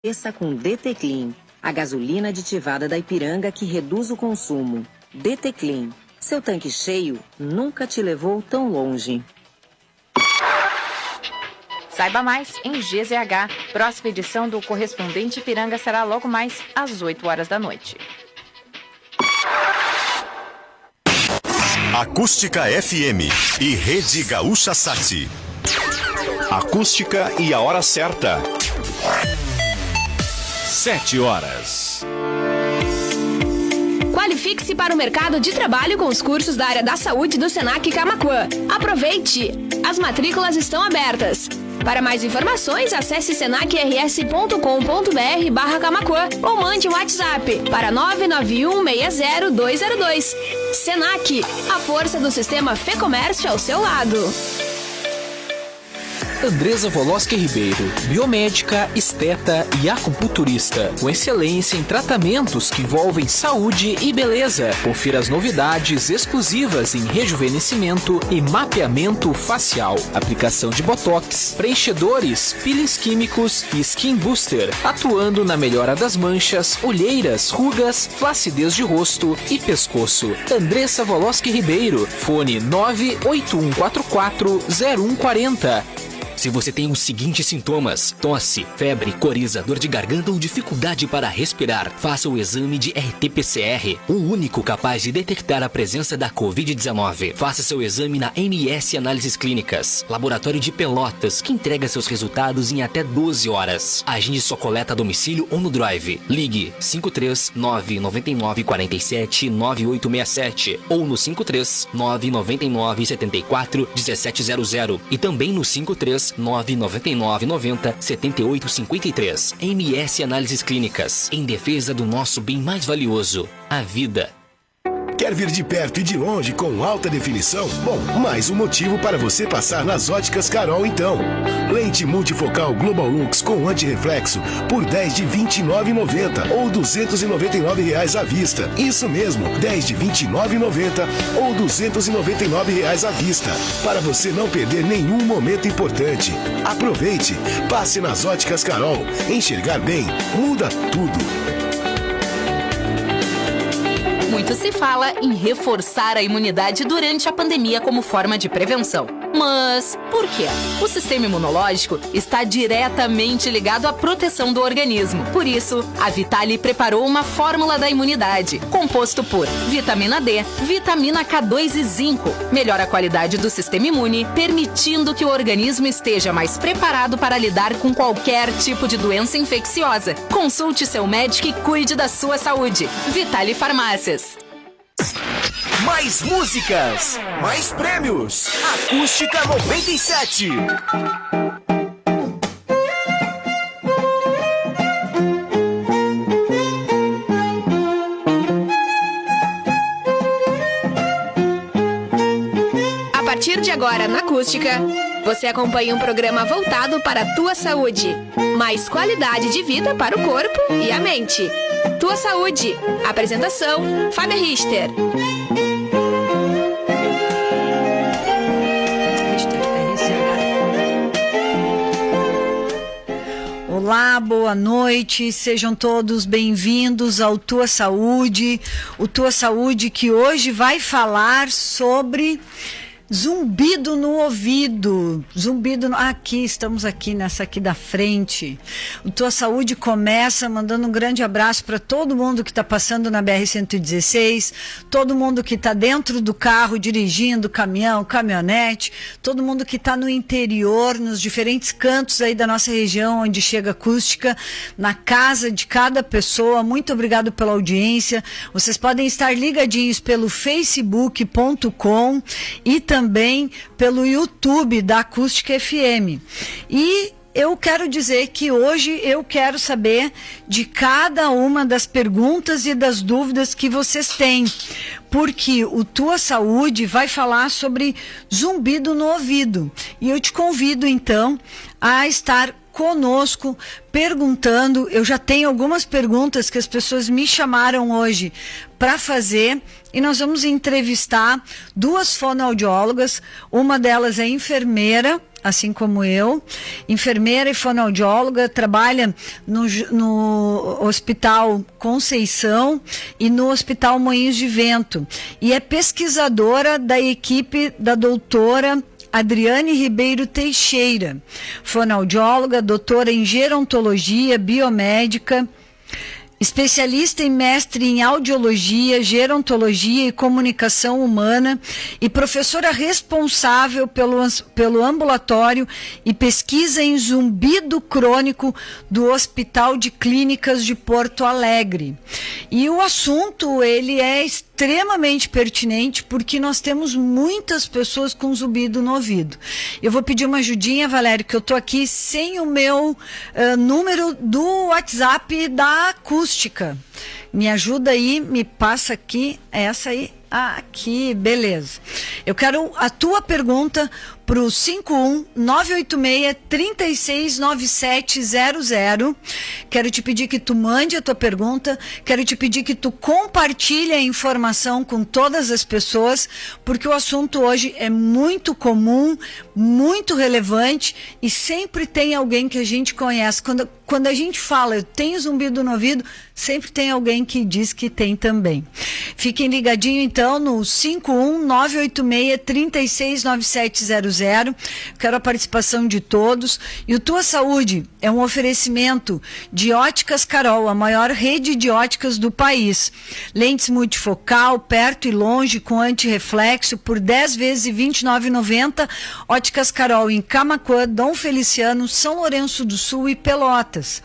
Abasteça com DT Clean, a gasolina aditivada da Ipiranga que reduz o consumo. DT Clean, seu tanque cheio nunca te levou tão longe. Saiba mais em GZH. Próxima edição do Correspondente Ipiranga será logo mais às 8 horas da noite. Acústica FM e Rede Gaúcha Sat. Acústica e a hora certa. 7 horas. Qualifique-se para o mercado de trabalho com os cursos da área da saúde do Senac Camaquã. Aproveite! As matrículas estão abertas. Para mais informações, acesse senacrs.com.br/Camaquã ou mande um WhatsApp para 991600202. Senac, a força do sistema Fê Comércio ao seu lado. Andresa Voloski Ribeiro, biomédica, esteta e acupunturista, com excelência em tratamentos que envolvem saúde e beleza. Confira as novidades exclusivas em rejuvenescimento e mapeamento facial, aplicação de botox, preenchedores, peelings químicos e skin booster, atuando na melhora das manchas, olheiras, rugas, flacidez de rosto e pescoço. Andresa Voloski Ribeiro, fone 981440140. Se você tem os seguintes sintomas: tosse, febre, coriza, dor de garganta ou dificuldade para respirar, faça o exame de RT-PCR, o único capaz de detectar a presença da Covid-19. Faça seu exame na MS Análises Clínicas, laboratório de Pelotas, que entrega seus resultados em até 12 horas. Agende sua coleta a domicílio ou no Drive. Ligue 539-9947-9867 ou no 539-9974-1700 e também no 53999907853. MS Análises Clínicas, em defesa do nosso bem mais valioso, a vida. Quer vir de perto e de longe com alta definição? Bom, mais um motivo para você passar nas Óticas Carol então. Lente multifocal Global Lux com antirreflexo por 10 de R$ 29,90 ou R$ 299 à vista. Isso mesmo, 10 de R$ 29,90 ou R$ 299 à vista. Para você não perder nenhum momento importante. Aproveite, passe nas Óticas Carol. Enxergar bem muda tudo. Muito se fala em reforçar a imunidade durante a pandemia como forma de prevenção. Mas por quê? O sistema imunológico está diretamente ligado à proteção do organismo. Por isso, a Vitale preparou uma fórmula da imunidade, composto por vitamina D, vitamina K2 e zinco. Melhora a qualidade do sistema imune, permitindo que o organismo esteja mais preparado para lidar com qualquer tipo de doença infecciosa. Consulte seu médico e cuide da sua saúde. Vitale Farmácias. Mais músicas, mais prêmios. Acústica 97. A partir de agora, na Acústica, você acompanha um programa voltado para a tua saúde. Mais qualidade de vida para o corpo e a mente. Tua Saúde. Apresentação, Fábia Richter. Olá, boa noite, sejam todos bem-vindos ao Tua Saúde, o Tua Saúde que hoje vai falar sobre zumbido no ouvido, aqui, estamos aqui nessa aqui da frente. O Tua Saúde começa mandando um grande abraço para todo mundo que está passando na BR-116, todo mundo que está dentro do carro, dirigindo caminhão, caminhonete, todo mundo que está no interior, nos diferentes cantos aí da nossa região, onde chega acústica, na casa de cada pessoa. Muito obrigado pela audiência. Vocês podem estar ligadinhos pelo facebook.com e também pelo YouTube da Acústica FM. E eu quero dizer que hoje eu quero saber de cada uma das perguntas e das dúvidas que vocês têm, porque o Tua Saúde vai falar sobre zumbido no ouvido. E eu te convido, então, a estar conosco, perguntando. Eu já tenho algumas perguntas que as pessoas me chamaram hoje para fazer, e nós vamos entrevistar duas fonoaudiólogas. Uma delas é enfermeira, assim como eu, enfermeira e fonoaudióloga, trabalha no Hospital Conceição e no Hospital Moinhos de Vento, e é pesquisadora da equipe da doutora Adriane Ribeiro Teixeira, fonoaudióloga, doutora em gerontologia, biomédica, especialista e mestre em audiologia, gerontologia e comunicação humana e professora responsável pelo ambulatório e pesquisa em zumbido crônico do Hospital de Clínicas de Porto Alegre. E o assunto, ele é extremamente pertinente porque nós temos muitas pessoas com zumbido no ouvido. Eu vou pedir uma ajudinha, Valério, que eu tô aqui sem o meu número do WhatsApp da acústica. Me ajuda aí, me passa aqui, essa aí, aqui, beleza. Eu quero a tua pergunta para o 51986-369700. Quero te pedir que tu mande a tua pergunta, quero te pedir que tu compartilhe a informação com todas as pessoas, porque o assunto hoje é muito comum, muito relevante e sempre tem alguém que a gente conhece. Quando a gente fala, eu tenho zumbido no ouvido, sempre tem alguém que diz que tem também. Fiquem ligadinhos então no 51986-369700. Quero a participação de todos. E o Tua Saúde é um oferecimento de Óticas Carol, a maior rede de óticas do país. Lentes multifocal, perto e longe, com antirreflexo, por 10 vezes e R$ 29,90. Óticas Carol em Camaquã, Dom Feliciano, São Lourenço do Sul e Pelotas.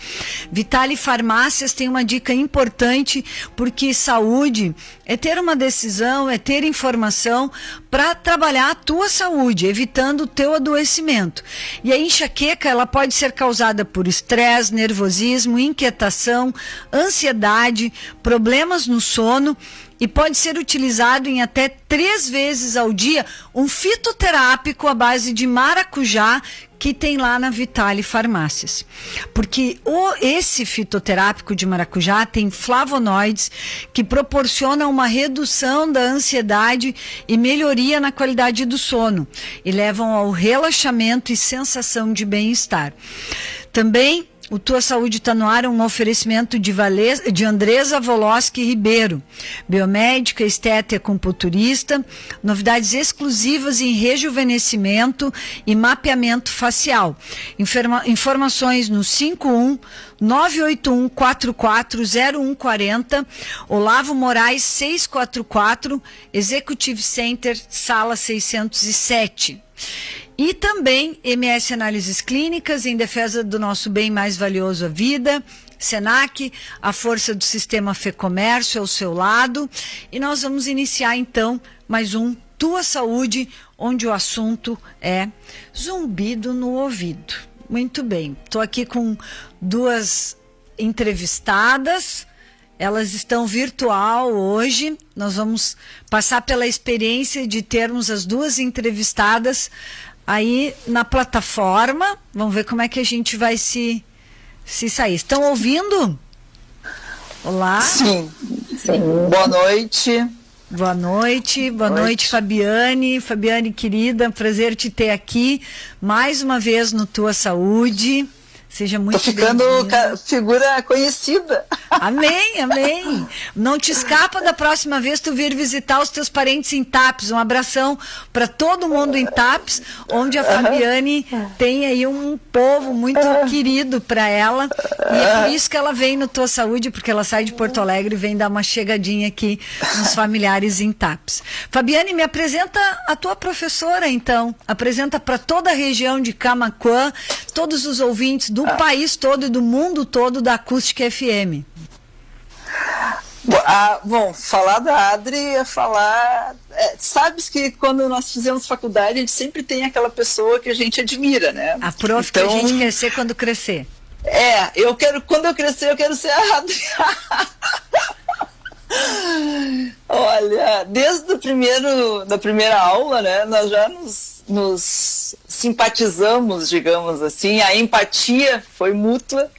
Vitale Farmácias tem uma dica importante, porque saúde é ter uma decisão, é ter informação para trabalhar a tua saúde, evitando o teu adoecimento. E a enxaqueca, ela pode ser causada por estresse, nervosismo, inquietação, ansiedade, problemas no sono, e pode ser utilizado em até 3 vezes ao dia um fitoterápico à base de maracujá, que tem lá na Vitale Farmácias. Porque esse fitoterápico de maracujá tem flavonoides que proporcionam uma redução da ansiedade e melhoria na qualidade do sono e levam ao relaxamento e sensação de bem-estar. Também o Tua Saúde está no ar, um oferecimento de Andresa Voloski Ribeiro, biomédica, esteta e acupunturista, novidades exclusivas em rejuvenescimento e mapeamento facial. Informações no 51981440140, Olavo Moraes 644, Executive Center, sala 607. E também MS Análises Clínicas, em defesa do nosso bem mais valioso, a vida. Senac, a força do sistema Fê-Comércio ao seu lado. E nós vamos iniciar então mais um Tua Saúde, onde o assunto é zumbido no ouvido. Muito bem, estou aqui com 2 entrevistadas. Elas estão virtual hoje. Nós vamos passar pela experiência de termos as 2 entrevistadas aí na plataforma. Vamos ver como é que a gente vai se sair. Estão ouvindo? Olá. Sim. Boa noite. Boa noite, Fabiane. Fabiane, querida, prazer te ter aqui mais uma vez no Tua Saúde. Seja muito ficando figura conhecida. Amém. Não te escapa da próxima vez tu vir visitar os teus parentes em Tapes. Um abração para todo mundo em Tapes, onde a Fabiane tem aí um povo muito querido para ela. E é por isso que ela vem no Tua Saúde, porque ela sai de Porto Alegre e vem dar uma chegadinha aqui nos familiares em Tapes. Fabiane, me apresenta a tua professora, então. Apresenta para toda a região de Camaquã, todos os ouvintes do país todo e do mundo todo da Acústica FM. Bom, falar da Adri é falar... sabes que quando nós fizemos faculdade, a gente sempre tem aquela pessoa que a gente admira, né? A prof então, que a gente quer ser quando crescer. Quando eu crescer, eu quero ser a Adri. Olha, desde da primeira aula, né, nós já nos simpatizamos, digamos assim, a empatia foi mútua.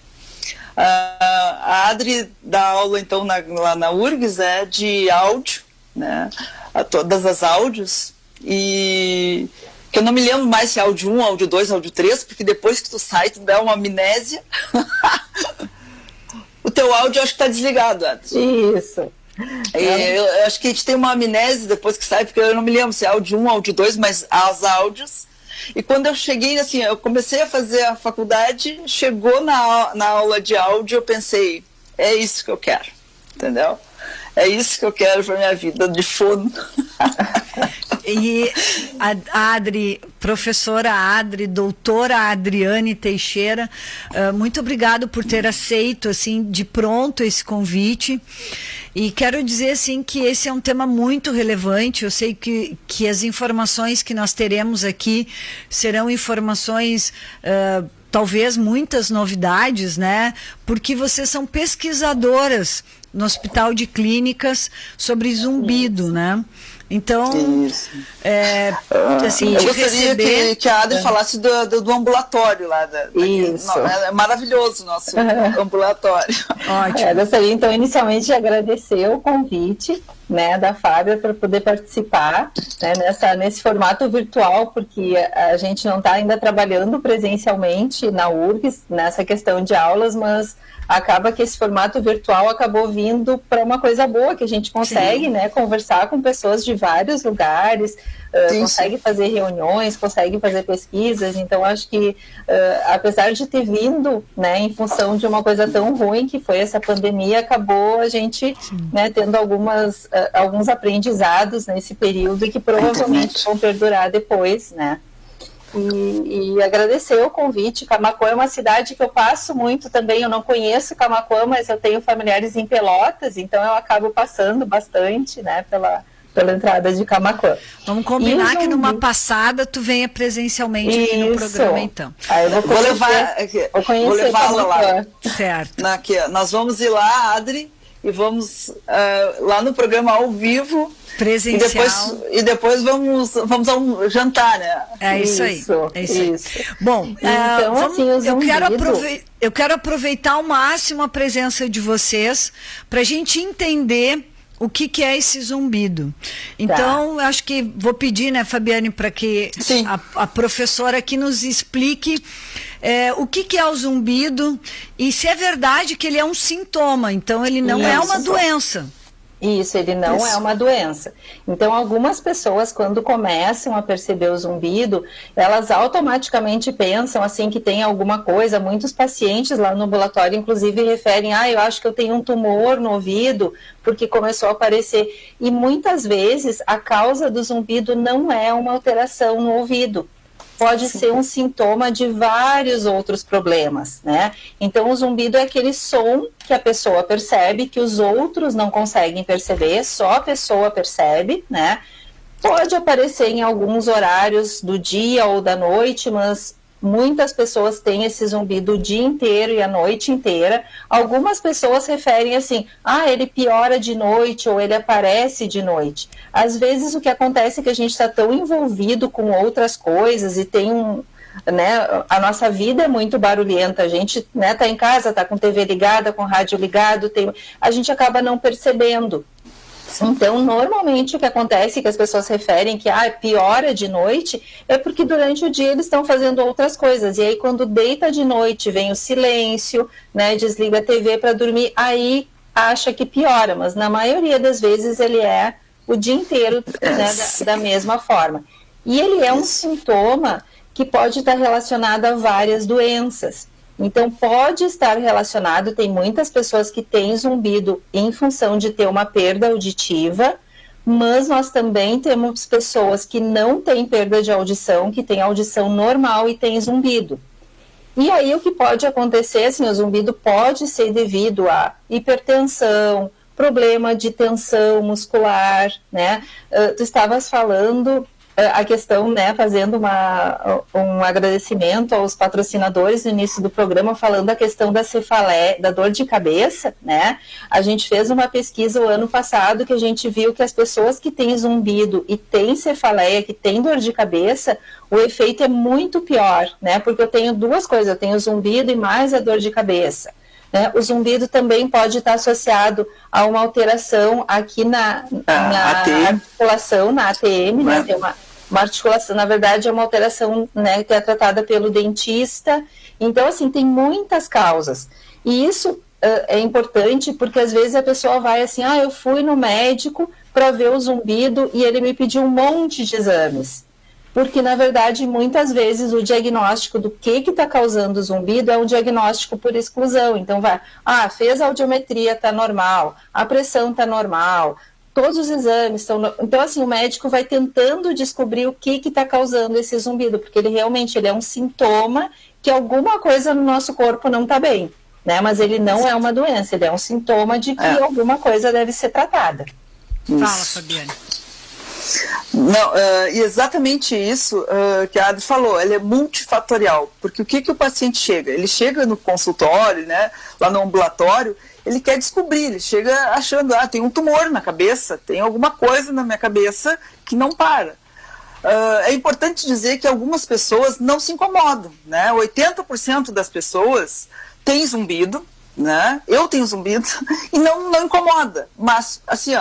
A Adri dá aula então lá na URGS, de áudio, né, a todas as áudios, e que eu não me lembro mais se é áudio 1, áudio 2, áudio 3, porque depois que tu sai, tu dá uma amnésia. O teu áudio eu acho que tá desligado, Adri. Isso. Eu acho que a gente tem uma amnésia depois que sai, porque eu não me lembro se é áudio 1, áudio 2, mas as áudios. E quando eu cheguei, assim, eu comecei a fazer a faculdade, chegou na aula de áudio, eu pensei, é isso que eu quero, entendeu? É isso que eu quero para minha vida, de fono. E a Adri, professora Adri, doutora Adriane Teixeira, muito obrigado por ter aceito, assim, de pronto esse convite. E quero dizer, assim, que esse é um tema muito relevante. Eu sei que as informações que nós teremos aqui serão informações, talvez muitas novidades, né? Porque vocês são pesquisadoras no Hospital de Clínicas sobre zumbido, né? Então, assim, eu gostaria que a Adri falasse do ambulatório lá. Isso. É maravilhoso o nosso ambulatório. Ótimo. Eu gostaria, então, inicialmente de agradecer o convite, né, da Fábia para poder participar, né, nesse formato virtual, porque a gente não está ainda trabalhando presencialmente na URGS, nessa questão de aulas, mas acaba que esse formato virtual acabou vindo para uma coisa boa, que a gente consegue, né, conversar com pessoas de vários lugares, consegue fazer reuniões, consegue fazer pesquisas. Então acho que apesar de ter vindo, né, em função de uma coisa tão ruim que foi essa pandemia, acabou a gente, né, tendo alguns aprendizados nesse período e que provavelmente vão perdurar depois, né. E agradecer o convite. Camaquã é uma cidade que eu passo muito também. Eu não conheço Camaquã, mas eu tenho familiares em Pelotas, então eu acabo passando bastante, né, pela entrada de Camaquã. Vamos combinar que numa passada tu venha presencialmente aqui no programa, então. Aí eu vou levá-la lá. Certo. Nós vamos ir lá, Adri, e vamos lá no programa ao vivo. Presencial. E depois vamos a um jantar, né? É isso aí. Bom, então, assim, eu quero aproveitar ao máximo a presença de vocês para a gente entender o que é esse zumbido. Então, acho que vou pedir, né, Fabiane, para que a professora aqui nos explique o que é o zumbido e se é verdade que ele é um sintoma. Então, ele não é uma doença. Isso, ele não é uma doença. Então, algumas pessoas, quando começam a perceber o zumbido, elas automaticamente pensam, assim, que tem alguma coisa. Muitos pacientes lá no ambulatório, inclusive, referem, eu acho que eu tenho um tumor no ouvido, porque começou a aparecer. E muitas vezes, a causa do zumbido não é uma alteração no ouvido. Pode ser um sintoma de vários outros problemas, né? Então, o zumbido é aquele som que a pessoa percebe, que os outros não conseguem perceber, só a pessoa percebe, né? Pode aparecer em alguns horários do dia ou da noite, mas muitas pessoas têm esse zumbido o dia inteiro e a noite inteira. Algumas pessoas referem assim, ele piora de noite ou ele aparece de noite. Às vezes o que acontece é que a gente está tão envolvido com outras coisas e tem a nossa vida é muito barulhenta, a gente, né, tá em casa, tá com TV ligada, com rádio ligado, a gente acaba não percebendo. Então, normalmente o que acontece, que as pessoas referem que piora de noite, é porque durante o dia eles estão fazendo outras coisas. E aí, quando deita de noite, vem o silêncio, né, desliga a TV para dormir, aí acha que piora. Mas na maioria das vezes ele é o dia inteiro, né, da mesma forma. E ele é um sintoma que pode estar relacionado a várias doenças. Então, pode estar relacionado, tem muitas pessoas que têm zumbido em função de ter uma perda auditiva, mas nós também temos pessoas que não têm perda de audição, que têm audição normal e têm zumbido. E aí, o que pode acontecer, assim, o zumbido pode ser devido a hipertensão, problema de tensão muscular, né? Tu estavas falando a questão, né, fazendo um agradecimento aos patrocinadores no início do programa, falando a questão da cefaleia, da dor de cabeça, né? A gente fez uma pesquisa o ano passado que a gente viu que as pessoas que têm zumbido e têm cefaleia, que têm dor de cabeça, o efeito é muito pior, né? Porque eu tenho duas coisas, eu tenho zumbido e mais a dor de cabeça. O zumbido também pode estar associado a uma alteração aqui na articulação, na ATM, né? Tem uma uma articulação, na verdade é uma alteração, né, que é tratada pelo dentista. Então, assim, tem muitas causas. E isso é importante porque às vezes a pessoa vai assim, eu fui no médico para ver o zumbido e ele me pediu um monte de exames. Porque, na verdade, muitas vezes o diagnóstico do que está causando o zumbido é um diagnóstico por exclusão. Então, fez a audiometria, está normal, a pressão está normal, todos os exames estão... Então, assim, o médico vai tentando descobrir o que está causando esse zumbido, porque ele realmente é um sintoma que alguma coisa no nosso corpo não está bem, né? Mas ele não é uma doença, ele é um sintoma de que alguma coisa deve ser tratada. Fala, Fabiane. Não, exatamente isso que a Adri falou, ele é multifatorial, porque o que o paciente chega? Ele chega no consultório, né, lá no ambulatório, ele quer descobrir, ele chega achando, tem um tumor na cabeça, tem alguma coisa na minha cabeça que não para. É importante dizer que algumas pessoas não se incomodam, né, 80% das pessoas têm zumbido, né, eu tenho zumbido, e não incomoda, mas assim,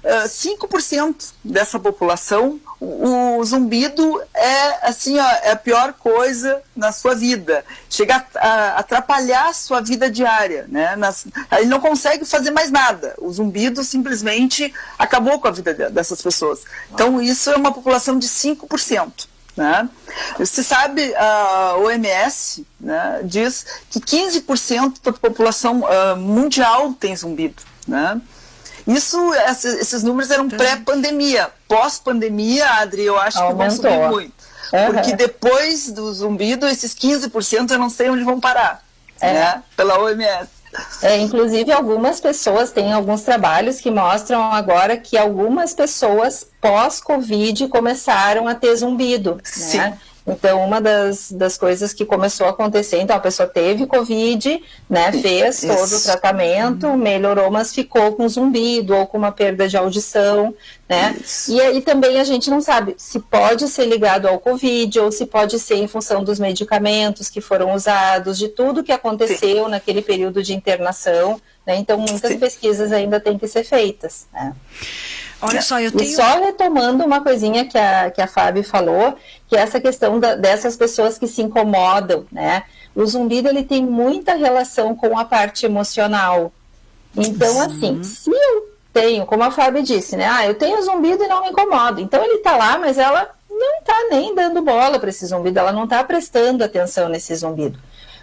5% dessa população, o zumbido é assim, é a pior coisa na sua vida, chega a atrapalhar a sua vida diária, né? Ele não consegue fazer mais nada, o zumbido simplesmente acabou com a vida dessas pessoas. Então isso é uma população de 5%. Né? Você sabe, a OMS, né, diz que 15% da população mundial tem zumbido, né? Esses números eram pré-pandemia. Pós-pandemia, Adri, eu acho que vão subir muito. Porque depois do zumbido, esses 15% eu não sei onde vão parar, né? Pela OMS. Inclusive, algumas pessoas, têm alguns trabalhos que mostram agora que algumas pessoas pós-Covid começaram a ter zumbido, né? Então, uma das coisas que começou a acontecer, então a pessoa teve Covid, né, fez todo o tratamento, melhorou, mas ficou com zumbido ou com uma perda de audição, né? E aí também a gente não sabe se pode ser ligado ao Covid ou se pode ser em função dos medicamentos que foram usados, de tudo que aconteceu naquele período de internação, né? Então, muitas pesquisas ainda têm que ser feitas, né? Olha só, eu tenho... E só retomando uma coisinha que a Fábio falou, que é essa questão dessas pessoas que se incomodam, né? O zumbido, ele tem muita relação com a parte emocional. Então, assim, se eu tenho, como a Fábio disse, né? Eu tenho zumbido e não me incomodo. Então, ele tá lá, mas ela não tá nem dando bola para esse zumbido, ela não tá prestando atenção nesse zumbido.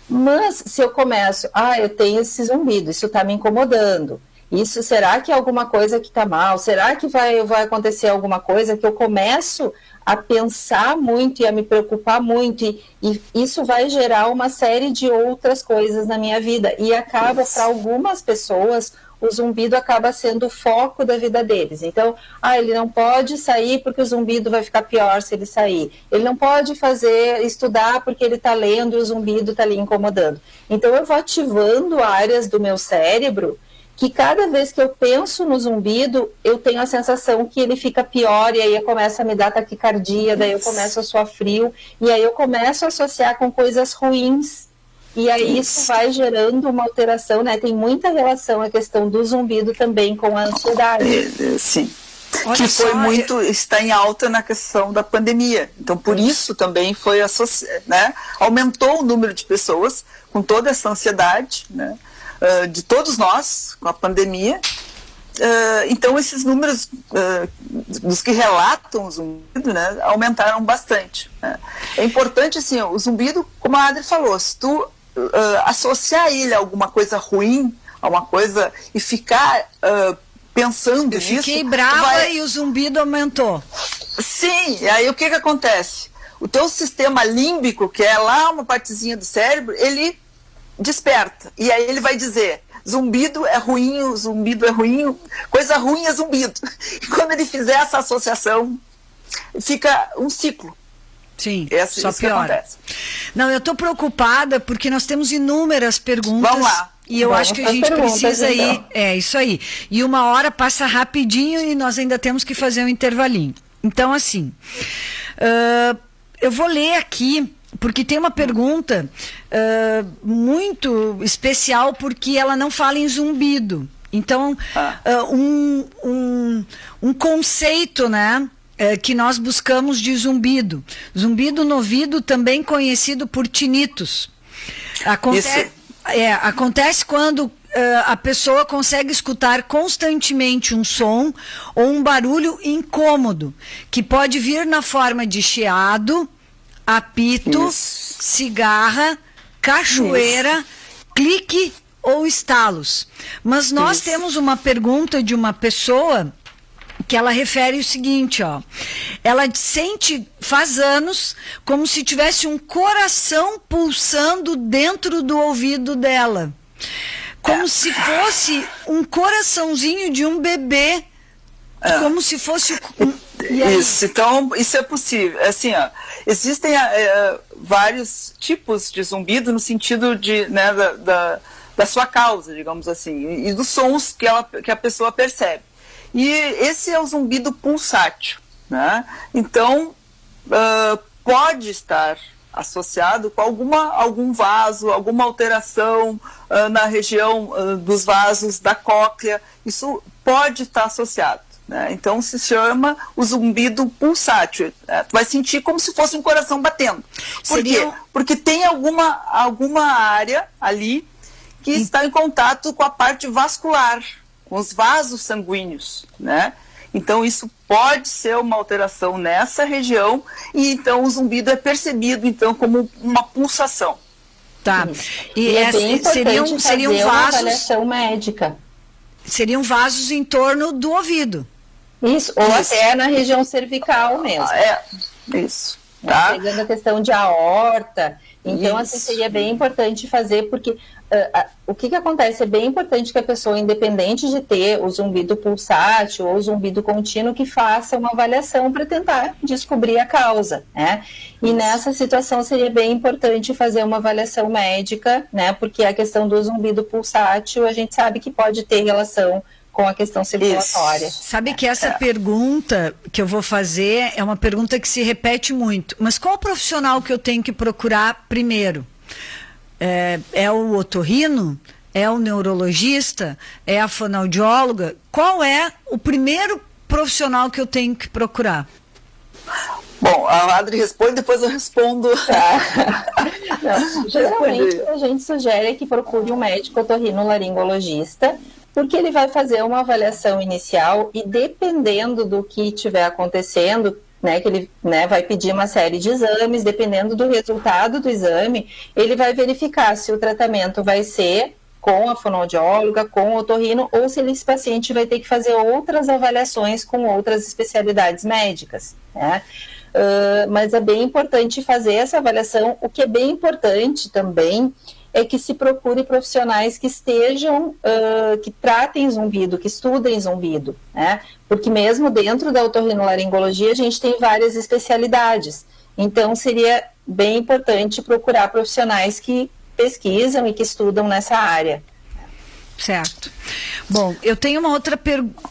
Mas, se eu começo, eu tenho esse zumbido, isso tá me incomodando. Isso, será que é alguma coisa que está mal? Será que vai acontecer alguma coisa que eu começo a pensar muito e a me preocupar muito? E isso vai gerar uma série de outras coisas na minha vida. E acaba, para algumas pessoas, o zumbido acaba sendo o foco da vida deles. Então, ele não pode sair porque o zumbido vai ficar pior se ele sair. Ele não pode estudar porque ele está lendo e o zumbido está ali incomodando. Então, eu vou ativando áreas do meu cérebro que cada vez que eu penso no zumbido, eu tenho a sensação que ele fica pior, e aí começa a me dar taquicardia, daí eu começo a suar frio, e aí eu começo a associar com coisas ruins, e aí isso vai gerando uma alteração, né? Tem muita relação a questão do zumbido também com a ansiedade. Sim. Que foi está em alta na questão da pandemia. Então, por isso também foi né? Aumentou o número de pessoas com toda essa ansiedade, né? De todos nós, com a pandemia. Então, esses números dos que relatam o zumbido, né, aumentaram bastante. Né? É importante, assim, o zumbido, como a Adri falou, se tu associar ele a alguma coisa ruim, a uma coisa, e ficar pensando nisso... Eu fiquei brava e o zumbido aumentou. Sim, e aí o que acontece? O teu sistema límbico, que é lá uma partezinha do cérebro, ele desperta, e aí ele vai dizer: zumbido é ruim, coisa ruim é zumbido. E quando ele fizer essa associação, fica um ciclo. Sim, só piora. Não, eu estou preocupada porque nós temos inúmeras perguntas. Vamos lá. E eu acho que a gente precisa ir. É isso aí. E uma hora passa rapidinho e nós ainda temos que fazer um intervalinho. Então, assim, eu vou ler aqui, porque tem uma pergunta muito especial, porque ela não fala em zumbido. Então, um conceito, né, que nós buscamos de zumbido. Zumbido no ouvido, também conhecido por tinnitus. Acontece quando a pessoa consegue escutar constantemente um som ou um barulho incômodo, que pode vir na forma de chiado, apito, cigarra, cachoeira, clique ou estalos. Mas nós temos uma pergunta de uma pessoa que ela refere o seguinte, ó. Ela sente, faz anos, como se tivesse um coração pulsando dentro do ouvido dela. Como se fosse um coraçãozinho de um bebê. Como se fosse... Isso, então, isso é possível. Assim, ó, existem vários tipos de zumbido no sentido de, né, da sua causa, digamos assim, e dos sons que a pessoa percebe. E esse é o zumbido pulsátil, né? Então, pode estar associado com algum vaso, alguma alteração na região dos vasos da cóclea. Isso pode estar associado, né? Então, se chama o zumbido pulsátil. Tu vai sentir como se fosse um coração batendo. Por quê? Porque tem alguma área ali que está em contato com a parte vascular, com os vasos sanguíneos, né? Então isso pode ser uma alteração nessa região e então o zumbido é percebido então como uma pulsação. Tá. E é bem importante seriam vasos, uma avaliação médica. Seriam vasos em torno do ouvido. Isso, ou até na região cervical mesmo. Isso. Tá? Pegando a questão de aorta. Então, assim, seria bem importante fazer, porque o que acontece? É bem importante que a pessoa, independente de ter o zumbido pulsátil ou o zumbido contínuo, que faça uma avaliação para tentar descobrir a causa, né? E nessa situação seria bem importante fazer uma avaliação médica, né? Porque a questão do zumbido pulsátil, a gente sabe que pode ter relação com a questão circulatória. Sabe que essa pergunta que eu vou fazer é uma pergunta que se repete muito. Mas qual profissional que eu tenho que procurar primeiro? É o otorrino? É o neurologista? É a fonoaudióloga? Qual é o primeiro profissional que eu tenho que procurar? Bom, a Adri responde, depois eu respondo. Não, geralmente a gente sugere que procure um médico otorrinolaringologista, porque ele vai fazer uma avaliação inicial e dependendo do que estiver acontecendo, né, que ele, né, vai pedir uma série de exames, dependendo do resultado do exame, ele vai verificar se o tratamento vai ser com a fonoaudióloga, com o otorrino, ou se esse paciente vai ter que fazer outras avaliações com outras especialidades médicas, né? Mas é bem importante fazer essa avaliação. O que é bem importante também é que se procure profissionais que estejam, que tratem zumbido, que estudem zumbido, né? Porque mesmo dentro da otorrinolaringologia a gente tem várias especialidades. Então seria bem importante procurar profissionais que pesquisam e que estudam nessa área. Certo. Bom, eu tenho uma outra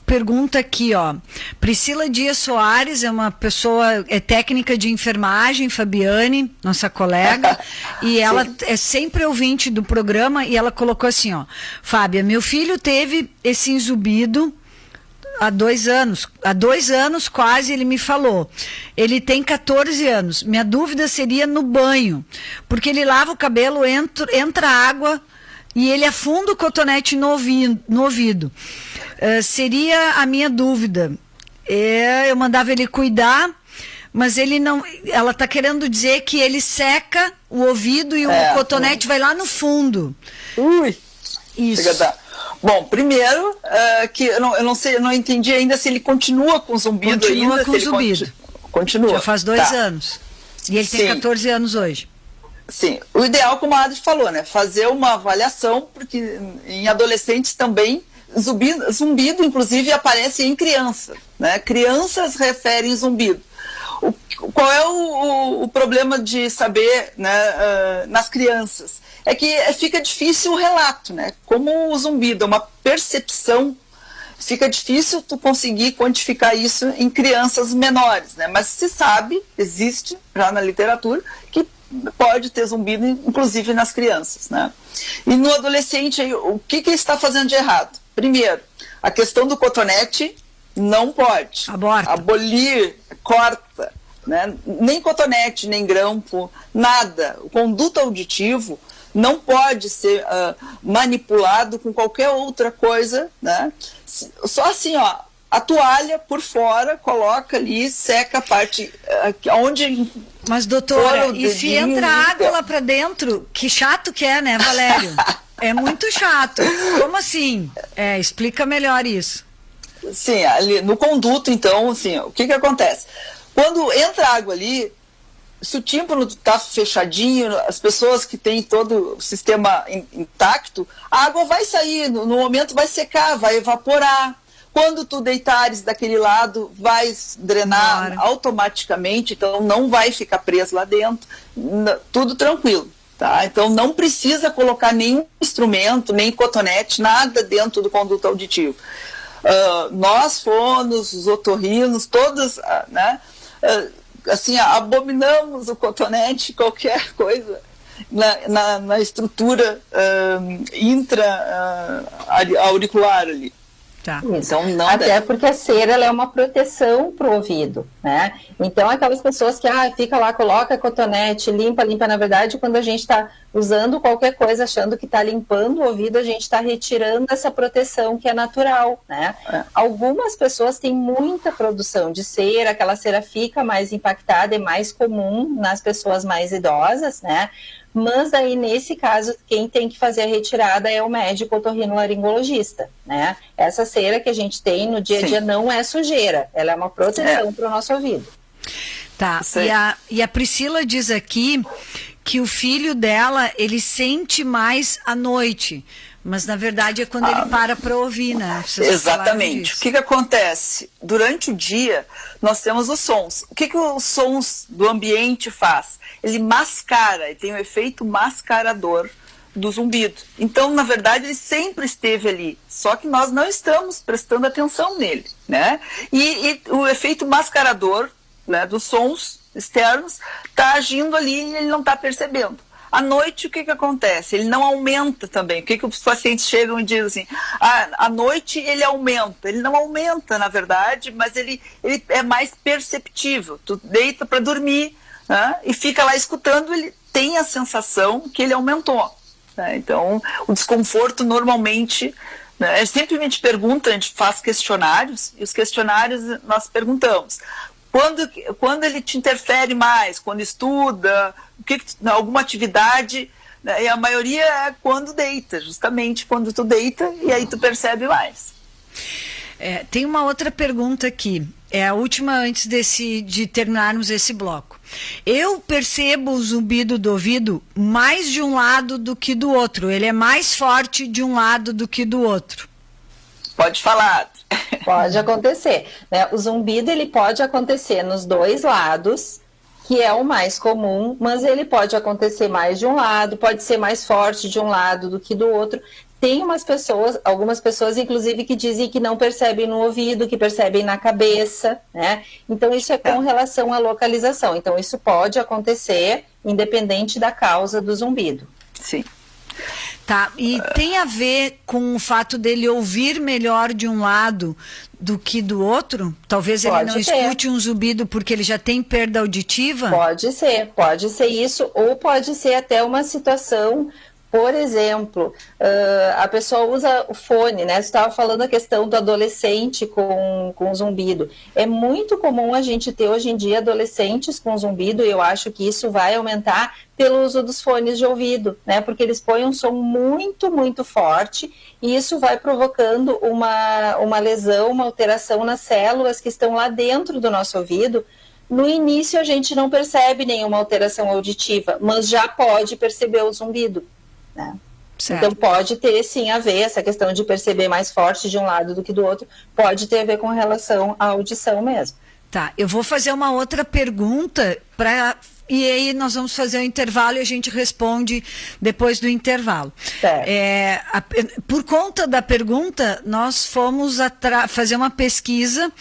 pergunta aqui, ó. Priscila Dias Soares é uma pessoa, é técnica de enfermagem, Fabiane, nossa colega, e ela é sempre ouvinte do programa, e ela colocou assim, ó: Fábia, meu filho teve esse zumbido há 2 anos. Há 2 anos quase ele me falou. Ele tem 14 anos. Minha dúvida seria no banho, porque ele lava o cabelo, entra água e ele afunda o cotonete no ouvido. Seria a minha dúvida. Eu mandava ele cuidar, mas ele não... Ela está querendo dizer que ele seca o ouvido e o cotonete vai lá no fundo. Ui! Isso. Bom, primeiro, que eu não sei, eu não entendi ainda se ele continua com zumbido continua ainda. Com zumbido. Continua. Já faz 2 anos. E ele tem 14 anos hoje. Sim, o ideal, como a Adri falou, né, fazer uma avaliação, porque em adolescentes também, zumbido inclusive aparece em crianças, né, crianças referem zumbido. Qual é o problema de saber, né, nas crianças? É que fica difícil o relato, né, como o zumbido é uma percepção, fica difícil tu conseguir quantificar isso em crianças menores, né, mas se sabe, existe já na literatura, que pode ter zumbido, inclusive nas crianças, né? E no adolescente, o que ele está fazendo de errado? Primeiro, a questão do cotonete, não pode. Aborta. Abolir, corta, né? Nem cotonete, nem grampo, nada. O conduto auditivo não pode ser manipulado com qualquer outra coisa, né? Só assim, ó, a toalha por fora, coloca ali, seca a parte onde... Mas, doutora, e se entra água lá pra dentro? Que chato que é, né, Valério? É muito chato. Como assim? Explica melhor isso. Sim, ali no conduto, então, assim, o que acontece? Quando entra água ali, se o tímpano está fechadinho, as pessoas que têm todo o sistema intacto, a água vai sair, no momento vai secar, vai evaporar. Quando tu deitares daquele lado, vai drenar automaticamente, então não vai ficar preso lá dentro, tudo tranquilo. Tá? Então não precisa colocar nenhum instrumento, nem cotonete, nada dentro do conduto auditivo. Nós, fonos, os otorrinos, todos, né, assim, abominamos o cotonete, qualquer coisa na estrutura intra-auricular ali. Tá. Então, não até porque a cera ela é uma proteção para o ouvido, né? Então, aquelas pessoas que fica lá, coloca cotonete, limpa, na verdade, quando a gente está usando qualquer coisa, achando que está limpando o ouvido, a gente está retirando essa proteção que é natural, né? Algumas pessoas têm muita produção de cera, aquela cera fica mais impactada, é mais comum nas pessoas mais idosas, né? Mas aí, nesse caso, quem tem que fazer a retirada é o médico otorrinolaringologista, né? Essa cera que a gente tem no dia a dia não é sujeira, ela é uma proteção para o nosso ouvido. Tá, e a Priscila diz aqui que o filho dela, ele sente mais à noite, mas na verdade é quando ele para ouvir, né? Exatamente. O que acontece? Durante o dia, nós temos os sons. O que os sons do ambiente faz? Ele mascara, ele tem um efeito mascarador do zumbido. Então, na verdade, ele sempre esteve ali, só que nós não estamos prestando atenção nele, né? E o efeito mascarador, né, dos sons externos está agindo ali e ele não está percebendo. À noite, o que acontece? Ele não aumenta também. O que os pacientes chegam e dizem assim, à noite ele aumenta. Ele não aumenta, na verdade, mas ele é mais perceptível. Tu deita para dormir, né, e fica lá escutando, ele tem a sensação que ele aumentou. Né? Então, o desconforto normalmente... Né, sempre a gente pergunta, a gente faz questionários, e os questionários nós perguntamos... Quando ele te interfere mais, quando estuda, alguma atividade, né? E a maioria é quando deita, justamente quando tu deita e aí tu percebe mais. Tem uma outra pergunta aqui, é a última antes de terminarmos esse bloco. Eu percebo o zumbido do ouvido mais de um lado do que do outro, ele é mais forte de um lado do que do outro. Pode falar. Pode acontecer, né? O zumbido ele pode acontecer nos dois lados, que é o mais comum, mas ele pode acontecer mais de um lado, pode ser mais forte de um lado do que do outro. Tem algumas pessoas inclusive que dizem que não percebem no ouvido, que percebem na cabeça, né? Então isso é com relação à localização. Então isso pode acontecer independente da causa do zumbido. Sim. Tá, e tem a ver com o fato dele ouvir melhor de um lado do que do outro? Talvez ele não escute um zumbido porque ele já tem perda auditiva? Pode ser isso, ou pode ser até uma situação, por exemplo, a pessoa usa o fone, né? Você estava falando a questão do adolescente com zumbido. É muito comum a gente ter hoje em dia adolescentes com zumbido, e eu acho que isso vai aumentar pelo uso dos fones de ouvido, né? Porque eles põem um som muito, muito forte e isso vai provocando uma lesão, uma alteração nas células que estão lá dentro do nosso ouvido. No início a gente não percebe nenhuma alteração auditiva, mas já pode perceber o zumbido, né? Então pode ter sim a ver, essa questão de perceber mais forte de um lado do que do outro, pode ter a ver com relação à audição mesmo. Tá, eu vou fazer uma outra pergunta e aí nós vamos fazer o intervalo e a gente responde depois do intervalo. Por conta da pergunta, nós fomos fazer uma pesquisa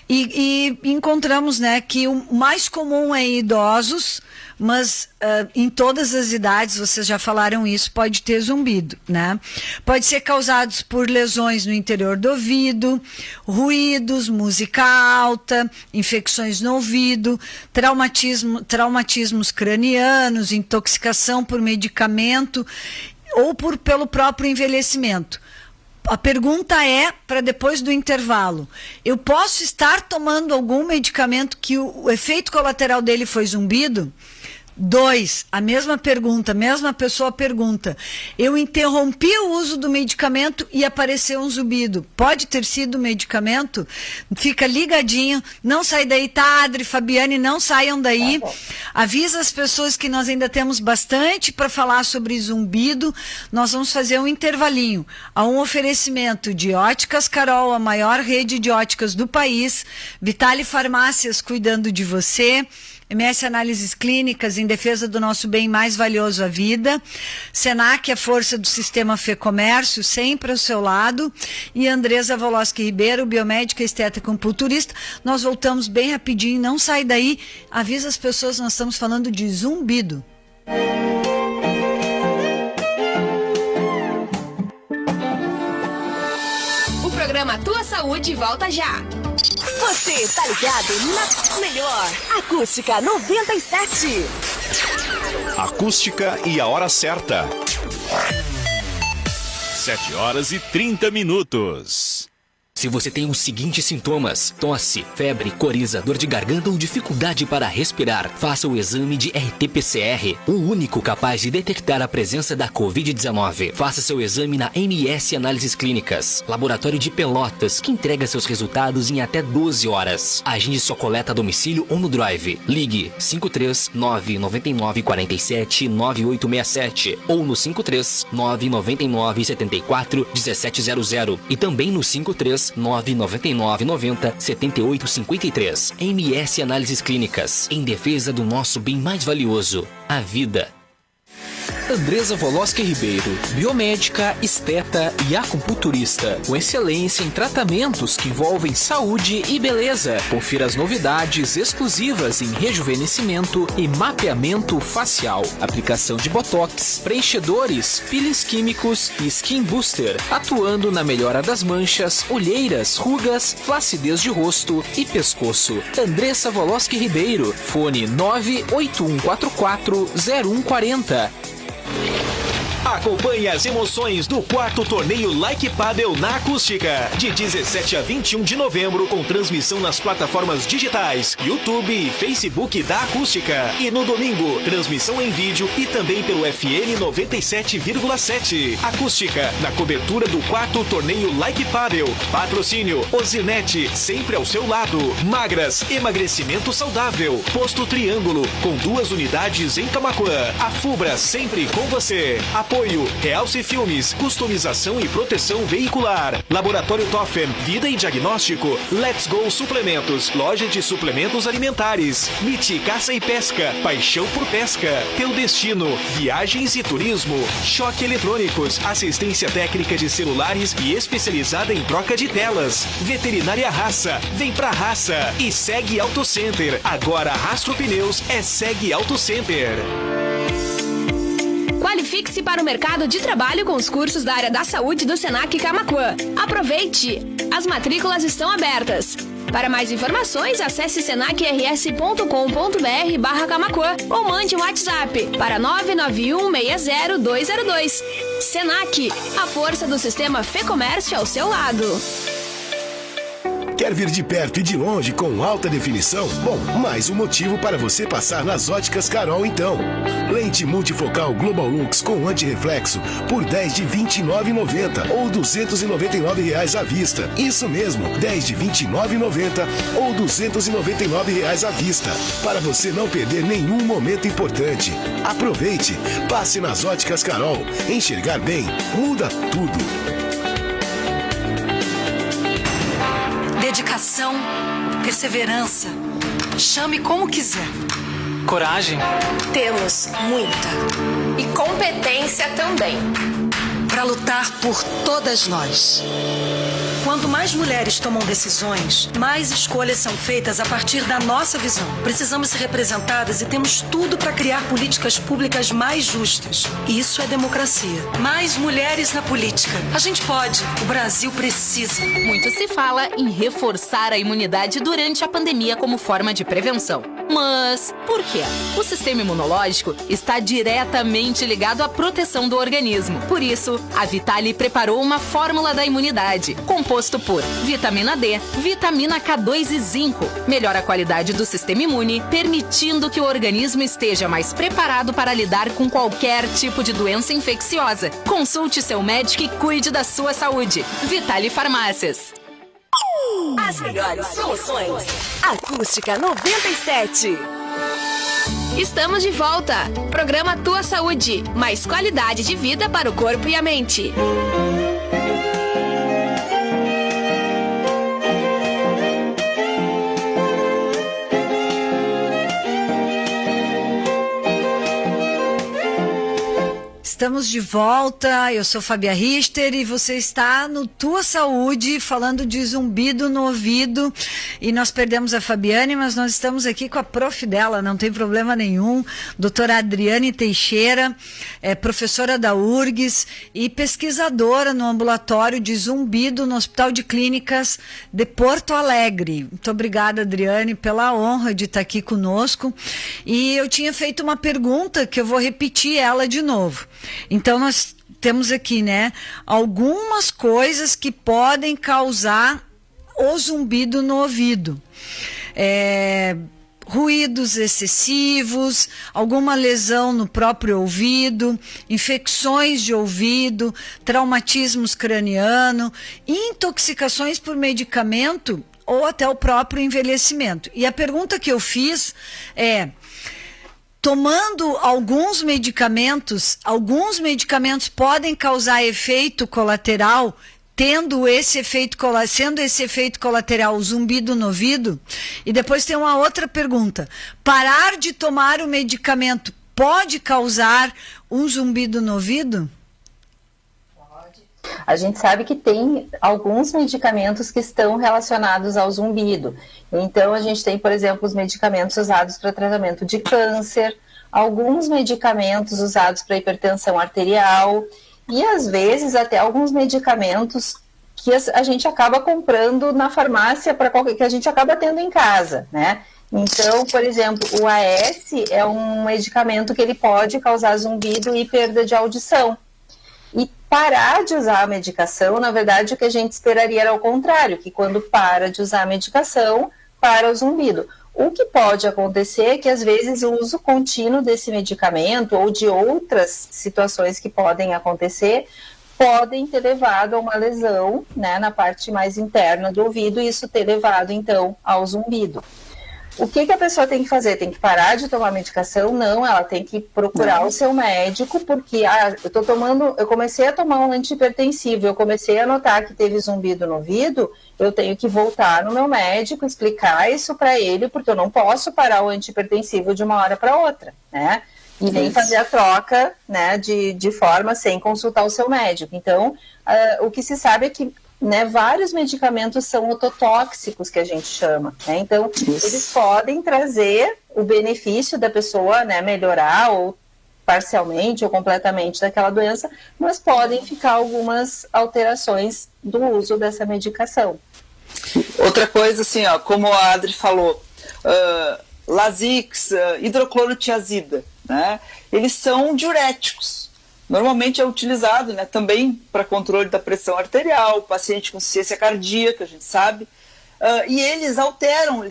e encontramos, né, que o mais comum é em idosos, mas em todas as idades, vocês já falaram isso, pode ter zumbido, né? Pode ser causados por lesões no interior do ouvido, ruídos, música alta, infecções no ouvido, traumatismos cranianos, intoxicação por medicamento ou pelo próprio envelhecimento. A pergunta é, para depois do intervalo, eu posso estar tomando algum medicamento que o efeito colateral dele foi zumbido? 2, a mesma pergunta, a mesma pessoa pergunta, eu interrompi o uso do medicamento e apareceu um zumbido, pode ter sido o medicamento? Fica ligadinho, não sai daí, tá, Adri, Fabiane, não saiam daí, avisa as pessoas que nós ainda temos bastante para falar sobre zumbido, nós vamos fazer um intervalinho, a um oferecimento de Óticas Carol, a maior rede de óticas do país, Vitale Farmácias cuidando de você, MS Análises Clínicas em defesa do nosso bem mais valioso, a vida. Senac, a força do sistema Fê Comércio, sempre ao seu lado. E Andresa Voloski Ribeiro, biomédica, esteta e acupunturista. Nós voltamos bem rapidinho, não sai daí. Avisa as pessoas, nós estamos falando de zumbido. O programa Tua Saúde volta já. Você tá ligado na melhor Acústica 97. Acústica e a hora certa. 7h30. Se você tem os seguintes sintomas: tosse, febre, coriza, dor de garganta ou dificuldade para respirar, faça o exame de RT-PCR, o único capaz de detectar a presença da Covid-19. Faça seu exame na MS Análises Clínicas, laboratório de Pelotas, que entrega seus resultados em até 12 horas. Agende sua coleta a domicílio ou no Drive. Ligue 539-9947-9867 ou no 539-9974-1700 e também no 53999907853. MS Análises Clínicas, em defesa do nosso bem mais valioso, a vida. Andresa Voloski Ribeiro, biomédica, esteta e acupunturista, com excelência em tratamentos que envolvem saúde e beleza. Confira as novidades exclusivas em rejuvenescimento e mapeamento facial, aplicação de botox, preenchedores, peelings químicos e skin booster, atuando na melhora das manchas, olheiras, rugas, flacidez de rosto e pescoço. Andresa Voloski Ribeiro, fone 981440140. Acompanhe as emoções do 4º torneio Like Padel na Acústica, de 17 a 21 de novembro, com transmissão nas plataformas digitais, YouTube e Facebook da Acústica. E no domingo, transmissão em vídeo e também pelo FM 97,7. Acústica, na cobertura do 4º torneio Like Padel. Patrocínio Ozirnet, sempre ao seu lado. Magras, emagrecimento saudável. Posto Triângulo, com 2 unidades em Camaquã. A Fubra, sempre com você. Apoio Realce Filmes, customização e proteção veicular. Laboratório Toffen, vida e diagnóstico. Let's Go Suplementos, loja de suplementos alimentares. MIT Caça e Pesca, paixão por pesca. Teu Destino, viagens e turismo. Choque Eletrônicos, assistência técnica de celulares e especializada em troca de telas. Veterinária Raça, vem pra Raça. E Segue Auto Center, agora Rastro Pneus é Segue Auto Center. Qualifique-se para o mercado de trabalho com os cursos da área da saúde do Senac Camaquã. Aproveite! As matrículas estão abertas. Para mais informações, acesse senacrs.com.br/Camaquã ou mande um WhatsApp para 991600202. Senac, a força do sistema Fê Comércio ao seu lado. Quer vir de perto e de longe com alta definição? Bom, mais um motivo para você passar nas Óticas Carol então. Lente multifocal Global Lux com antirreflexo por 10 de R$ 29,90 ou R$ 299 à vista. Isso mesmo, 10 de R$ 29,90 ou R$ 299 à vista. Para você não perder nenhum momento importante. Aproveite, passe nas Óticas Carol. Enxergar bem muda tudo. Dedicação, perseverança. Chame como quiser. Coragem. Temos muita. E competência também. Para lutar por todas nós. Quando Quando mais mulheres tomam decisões, mais escolhas são feitas a partir da nossa visão. Precisamos ser representadas e temos tudo para criar políticas públicas mais justas. Isso é democracia. Mais mulheres na política. A gente pode. O Brasil precisa. Muito se fala em reforçar a imunidade durante a pandemia como forma de prevenção. Mas por quê? O sistema imunológico está diretamente ligado à proteção do organismo. Por isso, a Vitale preparou uma fórmula da imunidade, composto por vitamina D, vitamina K2 e zinco. Melhora a qualidade do sistema imune, permitindo que o organismo esteja mais preparado para lidar com qualquer tipo de doença infecciosa. Consulte seu médico e cuide da sua saúde. Vitale Farmácias. As melhores promoções. Acústica 97. Estamos de volta. Programa Tua Saúde. Mais qualidade de vida para o corpo e a mente. Estamos de volta, eu sou Fábia Richter e você está no Tua Saúde, falando de zumbido no ouvido. E nós perdemos a Fabiane, mas nós estamos aqui com a prof dela, não tem problema nenhum, doutora Adriane Teixeira, professora da URGS e pesquisadora no ambulatório de zumbido no Hospital de Clínicas de Porto Alegre. Muito obrigada, Adriane, pela honra de estar aqui conosco. E eu tinha feito uma pergunta que eu vou repetir ela de novo. Então, nós temos aqui, né, algumas coisas que podem causar o zumbido no ouvido. Ruídos excessivos, alguma lesão no próprio ouvido, infecções de ouvido, traumatismos cranianos, intoxicações por medicamento ou até o próprio envelhecimento. E a pergunta que eu fiz é: tomando alguns medicamentos podem causar efeito colateral, sendo esse efeito colateral o zumbido no ouvido? E depois tem uma outra pergunta: parar de tomar o medicamento pode causar um zumbido no ouvido? A gente sabe que tem alguns medicamentos que estão relacionados ao zumbido. Então, a gente tem, por exemplo, os medicamentos usados para tratamento de câncer, alguns medicamentos usados para hipertensão arterial e, às vezes, até alguns medicamentos que a gente acaba comprando na farmácia, que a gente acaba tendo em casa, né? Então, por exemplo, o AS é um medicamento que ele pode causar zumbido e perda de audição. E parar de usar a medicação, na verdade, o que a gente esperaria era o contrário, que quando para de usar a medicação, para o zumbido. O que pode acontecer é que, às vezes, o uso contínuo desse medicamento ou de outras situações que podem acontecer, podem ter levado a uma lesão, né, na parte mais interna do ouvido, e isso ter levado, então, ao zumbido. O que a pessoa tem que fazer? Tem que parar de tomar medicação? Não, ela tem que procurar o seu médico, porque eu comecei a tomar um antihipertensivo, eu comecei a notar que teve zumbido no ouvido, eu tenho que voltar no meu médico, explicar isso para ele, porque eu não posso parar o antihipertensivo de uma hora para outra, né? E nem fazer a troca, né, de forma sem consultar o seu médico. Então, o que se sabe é que, né, vários medicamentos são ototóxicos, que a gente chama, né? Então, eles podem trazer o benefício da pessoa, né, melhorar ou parcialmente ou completamente daquela doença, mas podem ficar algumas alterações do uso dessa medicação. Outra coisa, assim, ó, como a Adri falou, Lasix, hidroclorotiazida, né, eles são diuréticos. Normalmente é utilizado, né, também para controle da pressão arterial, paciente com insuficiência cardíaca, a gente sabe, e eles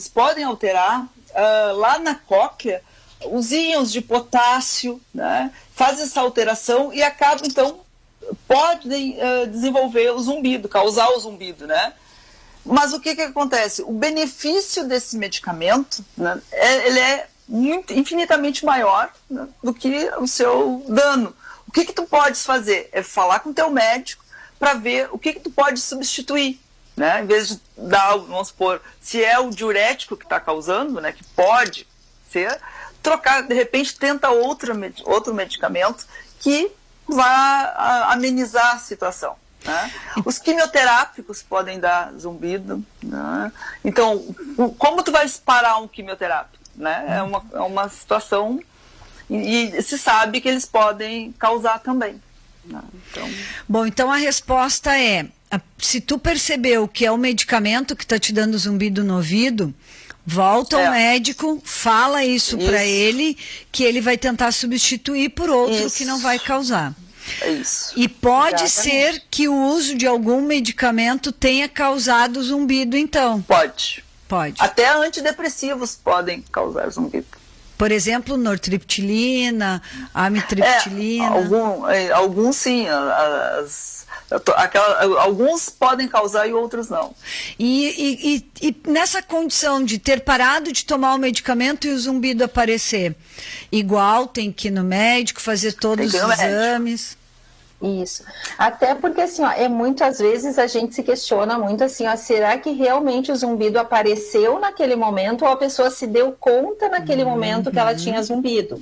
podem alterar lá na cóclea os íons de potássio, né, faz essa alteração e acaba, então, podem desenvolver o zumbido, causar o zumbido, né? Mas o que acontece? O benefício desse medicamento, né, ele é infinitamente maior, né, do que o seu dano. O que tu podes fazer? É falar com o teu médico para ver o que tu pode substituir, né? Em vez de dar, vamos supor, se é o diurético que está causando, né, que pode ser, trocar, de repente tenta outro medicamento que vá amenizar a situação. né? Os quimioterápicos podem dar zumbido, né? Então, como tu vai parar um quimioterápico, né? É uma situação, e se sabe que eles podem causar também, né? Então... Bom, então a resposta é, se tu percebeu que é o medicamento que está te dando zumbido no ouvido, volta ao médico, fala isso para ele, que ele vai tentar substituir por outro que não vai causar. Isso. E pode ser que o uso de algum medicamento tenha causado zumbido, então. Pode. Até antidepressivos podem causar zumbido. Por exemplo, nortriptilina, amitriptilina. Alguns sim. Alguns podem causar e outros não. E nessa condição de ter parado de tomar o medicamento e o zumbido aparecer, igual tem que ir no médico, fazer todos os exames. Isso. Até porque, assim, ó, muitas vezes a gente se questiona muito assim, ó, será que realmente o zumbido apareceu naquele momento ou a pessoa se deu conta naquele momento que ela tinha zumbido?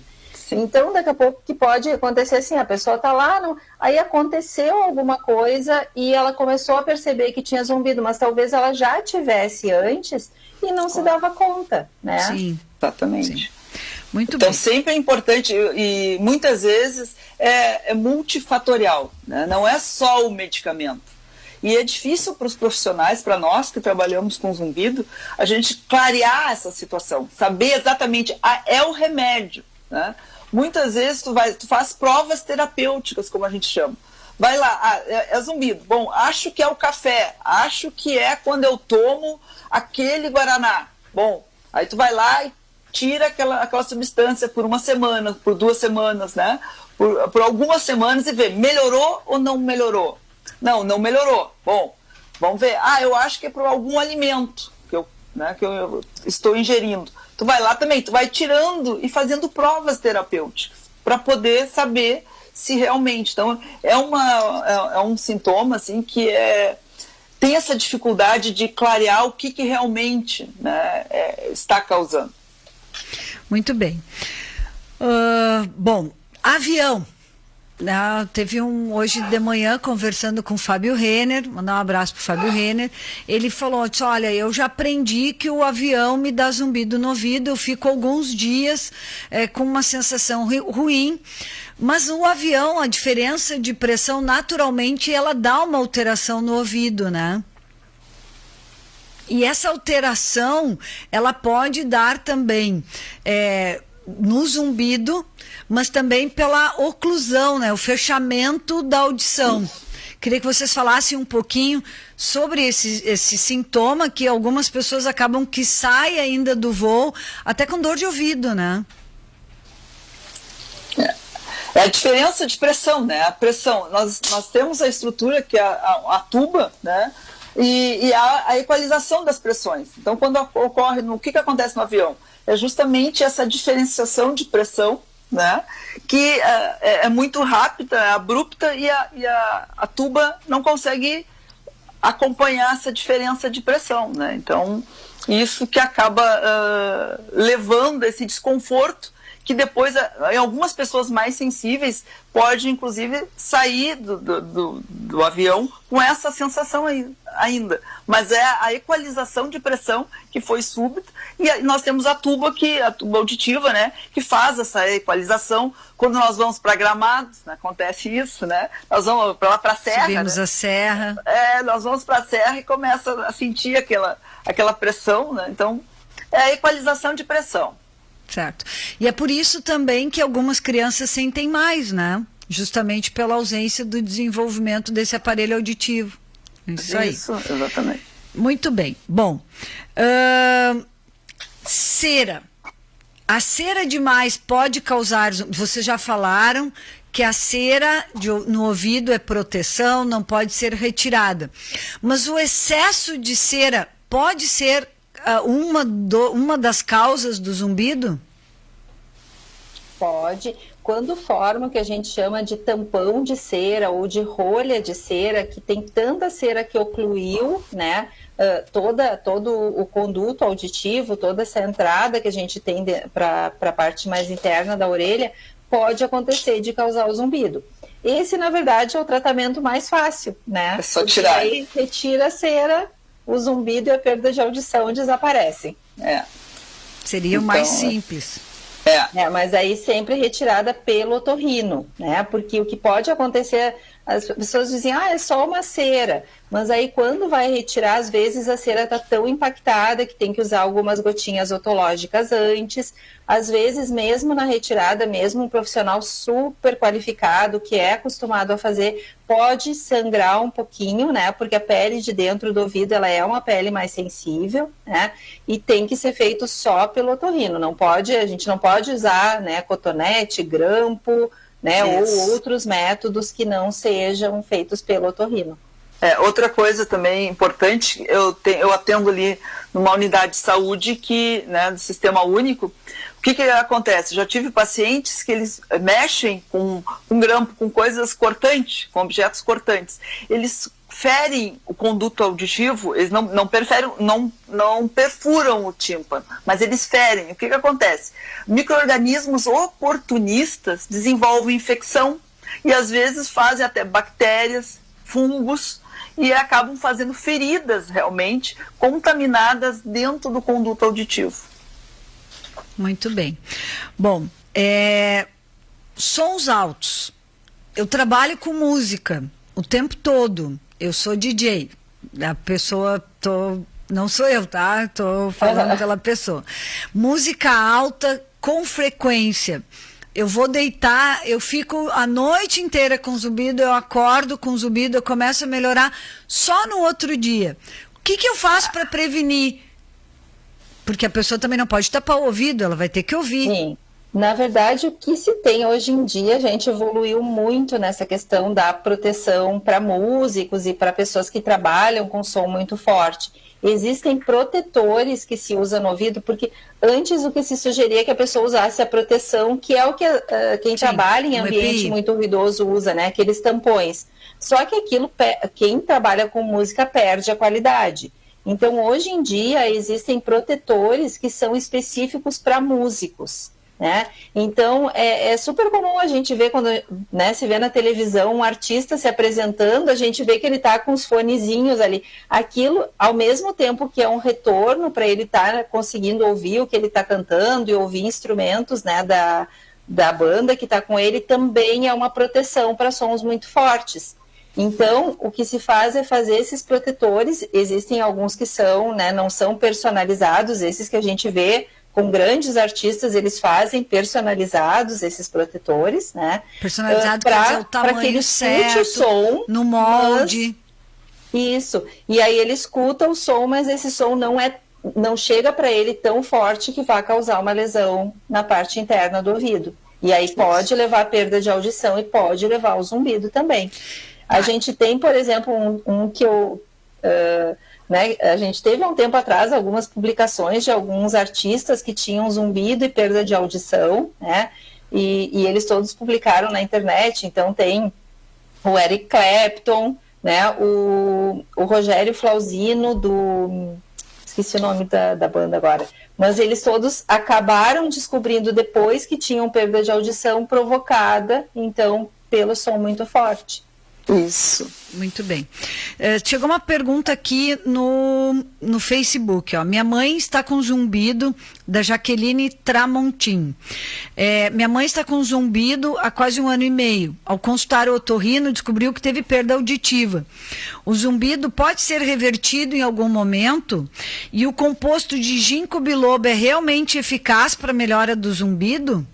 Então, daqui a pouco que pode acontecer assim, a pessoa tá lá, aí aconteceu alguma coisa e ela começou a perceber que tinha zumbido, mas talvez ela já tivesse antes e não se dava conta, né? Sim. Exatamente. Sim. Muito então, bem. sempre é importante e muitas vezes é multifatorial, né? Não é só o medicamento. E é difícil para os profissionais, para nós que trabalhamos com zumbido, a gente clarear essa situação, saber exatamente, é o remédio, né? Muitas vezes tu faz provas terapêuticas, como a gente chama. Vai lá, é zumbido. Bom, acho que é o café, acho que é quando eu tomo aquele guaraná. Bom, aí tu vai lá e tira aquela substância por uma semana, por 2 semanas, né? Por algumas semanas e vê, melhorou ou não melhorou? Não melhorou. Bom, vamos ver. Eu acho que é por algum alimento que eu estou ingerindo. Tu vai lá também, tu vai tirando e fazendo provas terapêuticas para poder saber se realmente... Então, é um sintoma assim, que tem essa dificuldade de clarear o que realmente, né, está causando. Muito bem. Bom, avião. Teve hoje de manhã conversando com o Fábio Renner, mandar um abraço para o Fábio Renner. Ele falou: olha, eu já aprendi que o avião me dá zumbido no ouvido, eu fico alguns dias com uma sensação ruim, mas o avião, a diferença de pressão, naturalmente, ela dá uma alteração no ouvido, né? E essa alteração, ela pode dar também no zumbido, mas também pela oclusão, né? O fechamento da audição. Queria que vocês falassem um pouquinho sobre esse sintoma que algumas pessoas acabam que saem ainda do voo, até com dor de ouvido, né? É a diferença de pressão, né? A pressão, nós temos a estrutura que é a tuba, né? E a equalização das pressões. Então, quando ocorre, o que acontece no avião? É justamente essa diferenciação de pressão, né? Que é muito rápida, é abrupta e a tuba não consegue acompanhar essa diferença de pressão, né? Então, isso que acaba levando esse desconforto, que depois, em algumas pessoas mais sensíveis, pode inclusive sair do avião com essa sensação ainda. Mas é a equalização de pressão que foi súbita, e nós temos a tuba auditiva, né, que faz essa equalização. Quando nós vamos para Gramados, né, acontece isso, né? Nós vamos lá para a serra. Subimos, né? A serra. Nós vamos para a serra e começa a sentir aquela pressão, né? Então, é a equalização de pressão. Certo. E é por isso também que algumas crianças sentem mais, né? Justamente pela ausência do desenvolvimento desse aparelho auditivo. Isso aí. Isso, exatamente. Muito bem. Bom, cera. A cera demais pode causar... Vocês já falaram que a cera no ouvido é proteção, não pode ser retirada. Mas o excesso de cera pode ser uma das causas do zumbido? Pode. Quando forma o que a gente chama de tampão de cera ou de rolha de cera, que tem tanta cera que ocluiu, né, todo o conduto auditivo, toda essa entrada que a gente tem para a parte mais interna da orelha, pode acontecer de causar o zumbido. Esse, na verdade, é o tratamento mais fácil, né? É só tirar. Aí retira a cera, o zumbido e a perda de audição desaparecem. Seria o mais simples. Mas aí sempre retirada pelo otorrino, né? Porque o que pode acontecer, as pessoas dizem, é só uma cera. Mas aí quando vai retirar, às vezes a cera está tão impactada que tem que usar algumas gotinhas otológicas antes. Às vezes, mesmo na retirada, mesmo um profissional super qualificado, que é acostumado a fazer, pode sangrar um pouquinho, né? Porque a pele de dentro do ouvido, ela é uma pele mais sensível, né? E tem que ser feito só pelo otorrino. A gente não pode usar, né, cotonete, grampo, né? Ou outros métodos que não sejam feitos pelo otorrino. Outra coisa também importante, eu atendo ali numa unidade de saúde que, né, do Sistema Único. O que acontece? Já tive pacientes que eles mexem com um grampo, com coisas cortantes, com objetos cortantes. Eles ferem o conduto auditivo, eles não perfuram o tímpano, mas eles ferem. O que acontece? Micro-organismos oportunistas desenvolvem infecção e às vezes fazem até bactérias, fungos, e acabam fazendo feridas realmente contaminadas dentro do conduto auditivo. Muito bem. Bom, sons altos. Eu trabalho com música o tempo todo. Eu sou DJ. A pessoa, não sou eu, tá? Estou falando pela pessoa. Música alta com frequência. Eu vou deitar, eu fico a noite inteira com zumbido, eu acordo com zumbido, eu começo a melhorar só no outro dia. O que eu faço para prevenir? Porque a pessoa também não pode tapar o ouvido, ela vai ter que ouvir. Sim. Na verdade, o que se tem hoje em dia, a gente evoluiu muito nessa questão da proteção para músicos e para pessoas que trabalham com som muito forte. Existem protetores que se usam no ouvido, porque antes o que se sugeria é que a pessoa usasse a proteção, que é o que quem trabalha em ambiente muito ruidoso usa, né? Aqueles tampões. Só que quem trabalha com música perde a qualidade. Então, hoje em dia, existem protetores que são específicos para músicos, né? Então, é super comum a gente ver quando, né, se vê na televisão um artista se apresentando, a gente vê que ele está com os fonezinhos ali. Aquilo, ao mesmo tempo que é um retorno para ele estar conseguindo ouvir o que ele está cantando e ouvir instrumentos, né, da banda que está com ele, também é uma proteção para sons muito fortes. Então, o que se faz é fazer esses protetores. Existem alguns que são, né, não são personalizados, esses que a gente vê com grandes artistas, eles fazem personalizados esses protetores, né? Personalizado para que ele escute o som no molde. Isso. E aí ele escuta o som, mas esse som não chega para ele tão forte que vai causar uma lesão na parte interna do ouvido. E aí pode levar a perda de audição e pode levar ao zumbido também. A gente tem, por exemplo, um que eu... né, a gente teve há um tempo atrás algumas publicações de alguns artistas que tinham zumbido e perda de audição, né? E eles todos publicaram na internet. Então tem o Eric Clapton, né? O Rogério Flauzino esqueci o nome da banda agora. Mas eles todos acabaram descobrindo depois que tinham perda de audição provocada, então, pelo som muito forte. Isso. Muito bem. Chegou uma pergunta aqui no Facebook. Ó. Minha mãe está com zumbido, da Jaqueline Tramontim. Minha mãe está com zumbido há quase 1 ano e meio. Ao consultar o otorrino, descobriu que teve perda auditiva. O zumbido pode ser revertido em algum momento? E o composto de ginkgo biloba é realmente eficaz para a melhora do zumbido?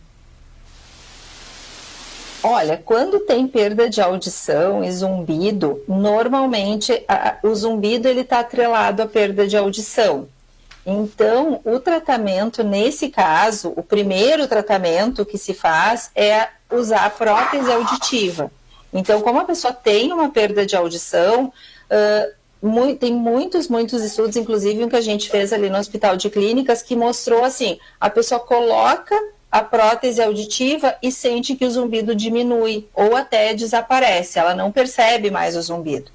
Olha, quando tem perda de audição e zumbido, normalmente o zumbido ele está atrelado à perda de audição. Então, o tratamento, nesse caso, o primeiro tratamento que se faz é usar a prótese auditiva. Então, como a pessoa tem uma perda de audição, tem muitos estudos, inclusive um que a gente fez ali no Hospital de Clínicas, que mostrou assim, a pessoa coloca a prótese auditiva e sente que o zumbido diminui ou até desaparece, ela não percebe mais o zumbido.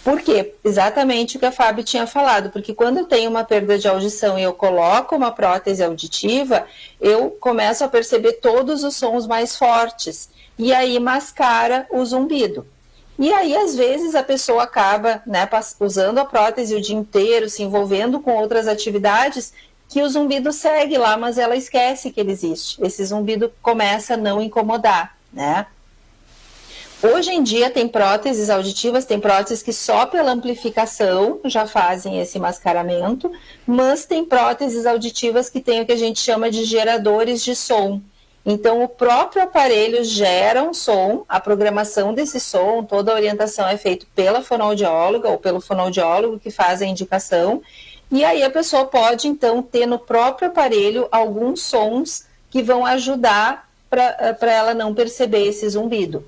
Por quê? Exatamente o que a Fábio tinha falado, porque quando eu tenho uma perda de audição e eu coloco uma prótese auditiva, eu começo a perceber todos os sons mais fortes, e aí mascara o zumbido. E aí, às vezes, a pessoa acaba, né, usando a prótese o dia inteiro, se envolvendo com outras atividades, que o zumbido segue lá, mas ela esquece que ele existe. Esse zumbido começa a não incomodar, né? Hoje em dia tem próteses auditivas, tem próteses que só pela amplificação já fazem esse mascaramento, mas tem próteses auditivas que tem o que a gente chama de geradores de som. Então o próprio aparelho gera um som, a programação desse som, toda a orientação é feita pela fonoaudióloga ou pelo fonoaudiólogo que faz a indicação, e aí a pessoa pode então ter no próprio aparelho alguns sons que vão ajudar para ela não perceber esse zumbido.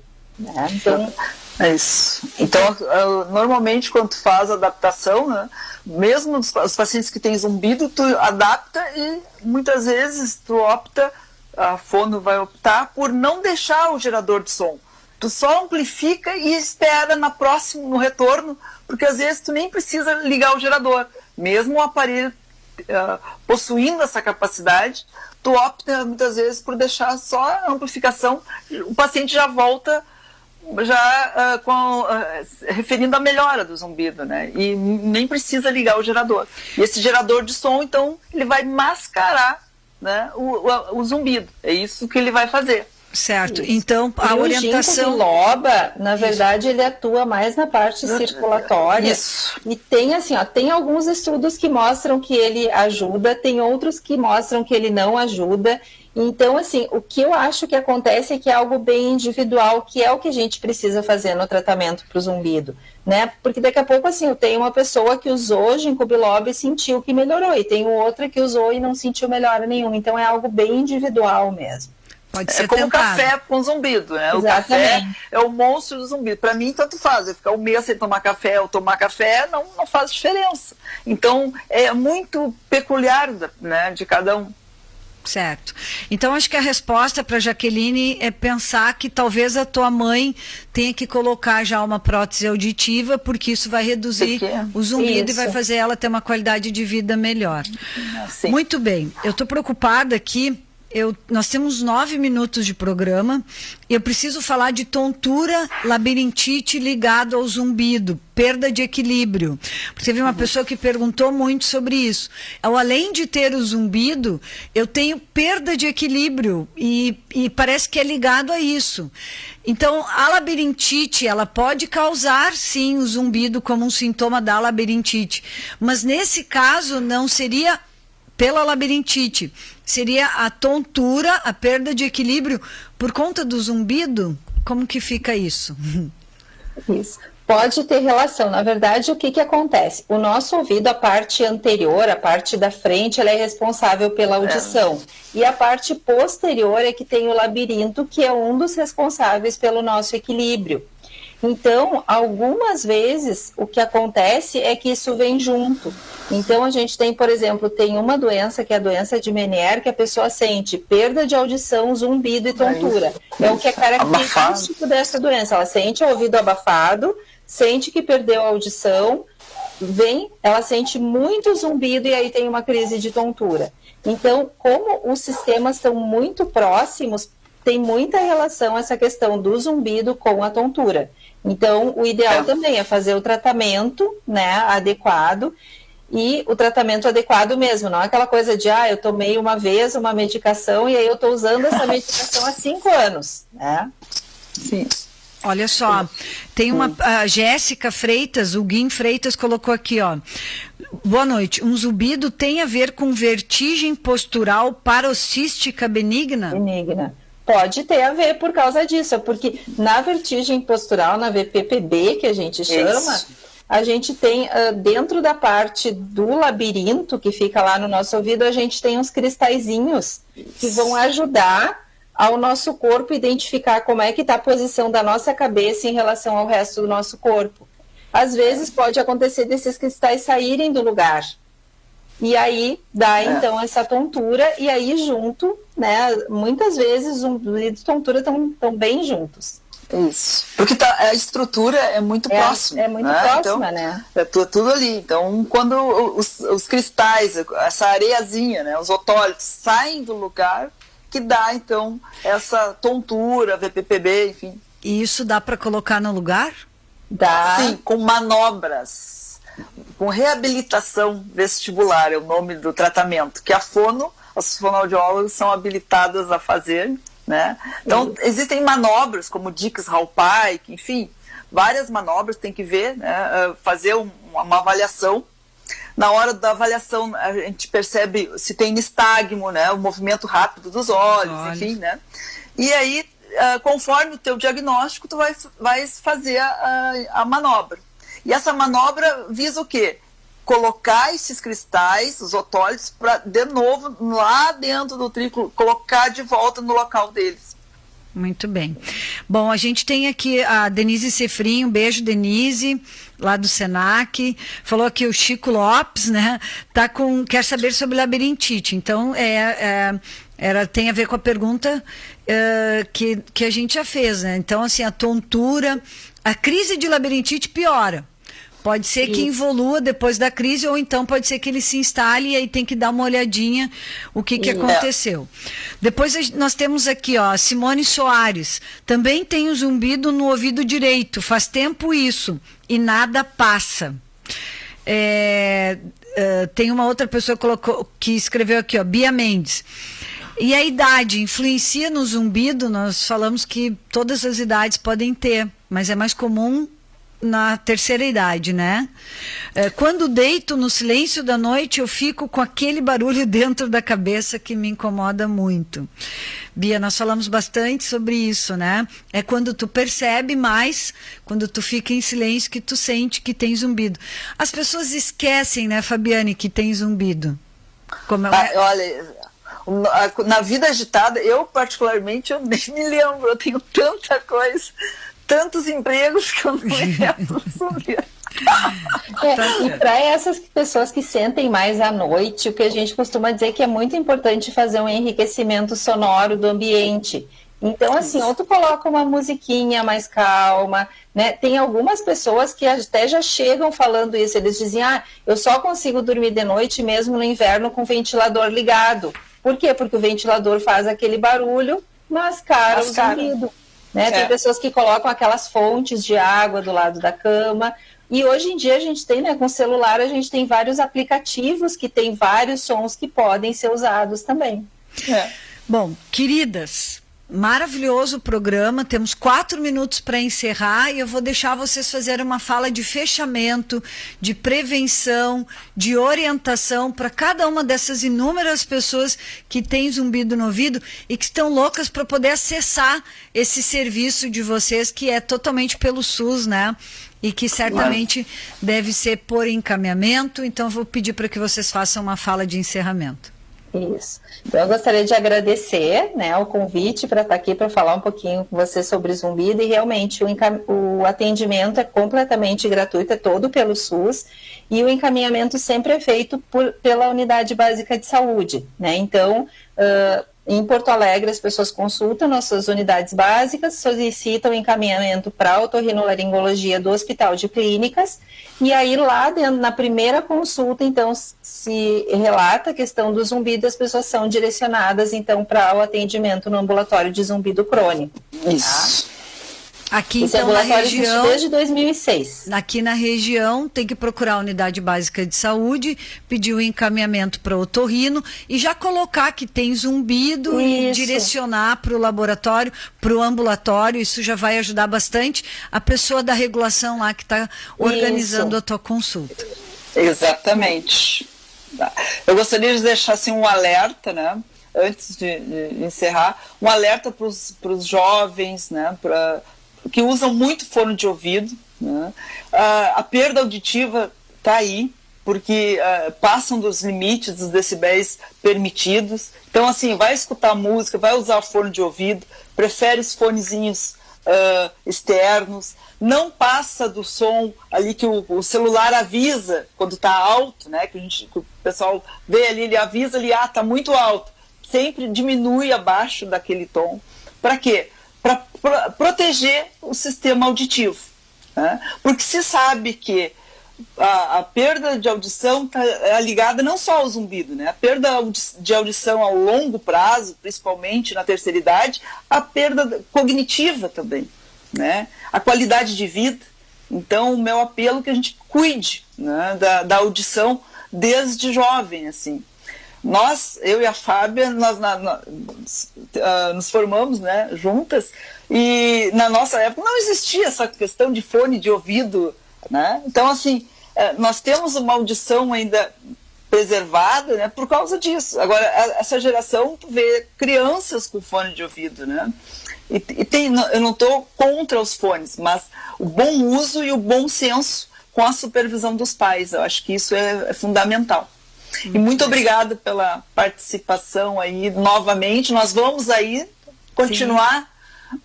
Então, é isso. Então, normalmente quando tu faz a adaptação, né, mesmo os pacientes que têm zumbido, tu adapta e muitas vezes tu opta, a fono vai optar por não deixar o gerador de som. Tu só amplifica e espera no retorno, porque às vezes tu nem precisa ligar o gerador. Mesmo o aparelho possuindo essa capacidade, tu opta muitas vezes por deixar só a amplificação, o paciente já volta referindo a melhora do zumbido, né? E nem precisa ligar o gerador. E esse gerador de som, então, ele vai mascarar, né, o zumbido. É isso que ele vai fazer. Certo. Isso. Então, a orientação... O biloba, na verdade, ele atua mais na parte circulatória. Isso. E tem assim, ó, tem alguns estudos que mostram que ele ajuda, tem outros que mostram que ele não ajuda. Então, assim, o que eu acho que acontece é que é algo bem individual, que é o que a gente precisa fazer no tratamento para o zumbido, né? Porque daqui a pouco, assim, eu tenho uma pessoa que usou ginkgo biloba e sentiu que melhorou, e tenho outra que usou e não sentiu melhora nenhuma. Então, é algo bem individual mesmo. Pode ser como tentado. Café com zumbido, né? Exatamente. O café é o monstro do zumbido. Para mim, tanto faz. Eu ficar um mês sem tomar café ou tomar café não faz diferença. Então, é muito peculiar, né, de cada um. Certo. Então, acho que a resposta para Jaqueline é pensar que talvez a tua mãe tenha que colocar já uma prótese auditiva, porque isso vai reduzir o zumbido e vai fazer ela ter uma qualidade de vida melhor. Sim. Muito bem. Eu estou preocupada aqui. Nós temos 9 minutos de programa e eu preciso falar de tontura, labirintite ligado ao zumbido, perda de equilíbrio. Porque teve uma pessoa que perguntou muito sobre isso. Além de ter o zumbido, eu tenho perda de equilíbrio e parece que é ligado a isso. Então, a labirintite, ela pode causar, sim, o zumbido como um sintoma da labirintite. Mas nesse caso, não seria pela labirintite. Seria a tontura, a perda de equilíbrio por conta do zumbido? Como que fica isso? Isso. Pode ter relação. Na verdade, o que acontece? O nosso ouvido, a parte anterior, a parte da frente, ela é responsável pela audição. E a parte posterior é que tem o labirinto, que é um dos responsáveis pelo nosso equilíbrio. Então, algumas vezes, o que acontece é que isso vem junto. Então, a gente tem, por exemplo, tem uma doença, que é a doença de Meniere, que a pessoa sente perda de audição, zumbido e tontura. É o que é característico dessa doença. Ela sente o ouvido abafado, sente que perdeu a audição, ela sente muito zumbido e aí tem uma crise de tontura. Então, como os sistemas estão muito próximos, tem muita relação essa questão do zumbido com a tontura. Então, o ideal também é fazer o tratamento, né, adequado, e o tratamento adequado mesmo, não é aquela coisa de, eu tomei uma vez uma medicação e aí eu estou usando essa medicação há 5 anos, né? Sim. Olha só, tem a Jéssica Freitas, o Guim Freitas colocou aqui, ó. Boa noite. Um zumbido tem a ver com vertigem postural paroxística benigna? Benigna. Pode ter a ver por causa disso, porque na vertigem postural, na VPPB, que a gente chama, a gente tem dentro da parte do labirinto, que fica lá no nosso ouvido, a gente tem uns cristalzinhos que vão ajudar ao nosso corpo identificar como é que está a posição da nossa cabeça em relação ao resto do nosso corpo. Às vezes pode acontecer desses cristais saírem do lugar. E aí dá então essa tontura, e aí junto, né, muitas vezes zumbido e tontura estão bem juntos. Isso. Porque a estrutura é muito próxima. É muito próxima, então, né? É tudo ali. Então, quando os cristais, essa areiazinha, né, os otólitos, saem do lugar, que dá, então, essa tontura, VPPB, enfim. E isso dá para colocar no lugar? Dá. Sim, com manobras, com reabilitação vestibular, é o nome do tratamento, que as fonoaudiólogas são habilitadas a fazer, né? Então, existem manobras, como Dix-Hallpike, enfim, várias manobras, tem que ver, né? Fazer uma avaliação. Na hora da avaliação, a gente percebe se tem nistagmo, né? O movimento rápido dos olhos, enfim, né? E aí, conforme o teu diagnóstico, tu vai fazer a manobra. E essa manobra visa o quê? Colocar esses cristais, os otólitos, para, de novo, lá dentro do triclo, colocar de volta no local deles. Muito bem. Bom, a gente tem aqui a Denise Cefrim, um beijo, Denise, lá do Senac. Falou aqui o Chico Lopes, né? Quer saber sobre labirintite. Então, tem a ver com a pergunta que a gente já fez, né? Então, assim, a tontura, a crise de labirintite piora. Pode ser que evolua depois da crise, ou então pode ser que ele se instale e aí tem que dar uma olhadinha o que aconteceu. Depois nós temos aqui, ó, a Simone Soares. Também tem o zumbido no ouvido direito. Faz tempo isso e nada passa. Tem uma outra pessoa que escreveu aqui, ó, Bia Mendes. E a idade influencia no zumbido? Nós falamos que todas as idades podem ter, mas é mais comum na terceira idade, né? Quando deito no silêncio da noite, eu fico com aquele barulho dentro da cabeça que me incomoda muito. Bia, nós falamos bastante sobre isso, né? É quando tu percebe mais, quando tu fica em silêncio, que tu sente que tem zumbido. As pessoas esquecem, né, Fabiane, que tem zumbido. Olha, na vida agitada, eu particularmente, eu nem me lembro, eu tenho tanta coisa, tantos empregos que eu não lembro sobre. E para essas pessoas que sentem mais à noite, o que a gente costuma dizer que é muito importante fazer um enriquecimento sonoro do ambiente. Então, assim, ou tu coloca uma musiquinha mais calma, né? Tem algumas pessoas que até já chegam falando isso, eles dizem, eu só consigo dormir de noite mesmo no inverno com o ventilador ligado. Por quê? Porque o ventilador faz aquele barulho, mascara o zumbido. Né? Tem pessoas que colocam aquelas fontes de água do lado da cama, e hoje em dia a gente tem, né, com o celular, a gente tem vários aplicativos que tem vários sons que podem ser usados também. Bom, queridas, maravilhoso o programa, temos 4 minutos para encerrar e eu vou deixar vocês fazerem uma fala de fechamento, de prevenção, de orientação para cada uma dessas inúmeras pessoas que têm zumbido no ouvido e que estão loucas para poder acessar esse serviço de vocês que é totalmente pelo SUS, né? E que certamente deve ser por encaminhamento, então eu vou pedir para que vocês façam uma fala de encerramento. Isso. Então, eu gostaria de agradecer, né, o convite para estar aqui para falar um pouquinho com você sobre zumbido, e realmente o atendimento é completamente gratuito, é todo pelo SUS, e o encaminhamento sempre é feito pela Unidade Básica de Saúde, né? Então, em Porto Alegre, as pessoas consultam nossas unidades básicas, solicitam encaminhamento para otorrinolaringologia do Hospital de Clínicas, e aí lá dentro, na primeira consulta, então, se relata a questão do zumbido, as pessoas são direcionadas, então, para o atendimento no ambulatório de zumbido crônico. Isso. Tá? Aqui, esse então, na região, desde 2006. Aqui na região, tem que procurar a Unidade Básica de Saúde, pedir o encaminhamento para o otorrino e já colocar que tem zumbido e direcionar para o laboratório, para o ambulatório. Isso já vai ajudar bastante a pessoa da regulação lá que está organizando a tua consulta. Exatamente. Eu gostaria de deixar assim, um alerta, né? Antes de encerrar, um alerta para os jovens, né? Que usam muito fone de ouvido, né? A perda auditiva está aí, porque passam dos limites dos decibéis permitidos. Então, assim, vai escutar música, vai usar fone de ouvido, prefere os fonezinhos externos, não passa do som ali que o celular avisa quando está alto, né? Que o pessoal vê ali, ele avisa ali, está muito alto. Sempre diminui abaixo daquele tom. Para quê? para proteger o sistema auditivo, né? Porque se sabe que a perda de audição está ligada não só ao zumbido, né? A perda de audição ao longo prazo, principalmente na terceira idade, a perda cognitiva também, né? A qualidade de vida. Então, o meu apelo é que a gente cuide, né, da audição desde jovem, assim. Nós, eu e a Fábia, nos formamos, né, juntas, e na nossa época não existia essa questão de fone de ouvido, né? Então, assim, nós temos uma audição ainda preservada, né, por causa disso. Agora, essa geração vê crianças com fone de ouvido, né? E eu não estou contra os fones, mas o bom uso e o bom senso com a supervisão dos pais. Eu acho que isso é fundamental. E muito obrigada pela participação aí novamente. Nós vamos aí continuar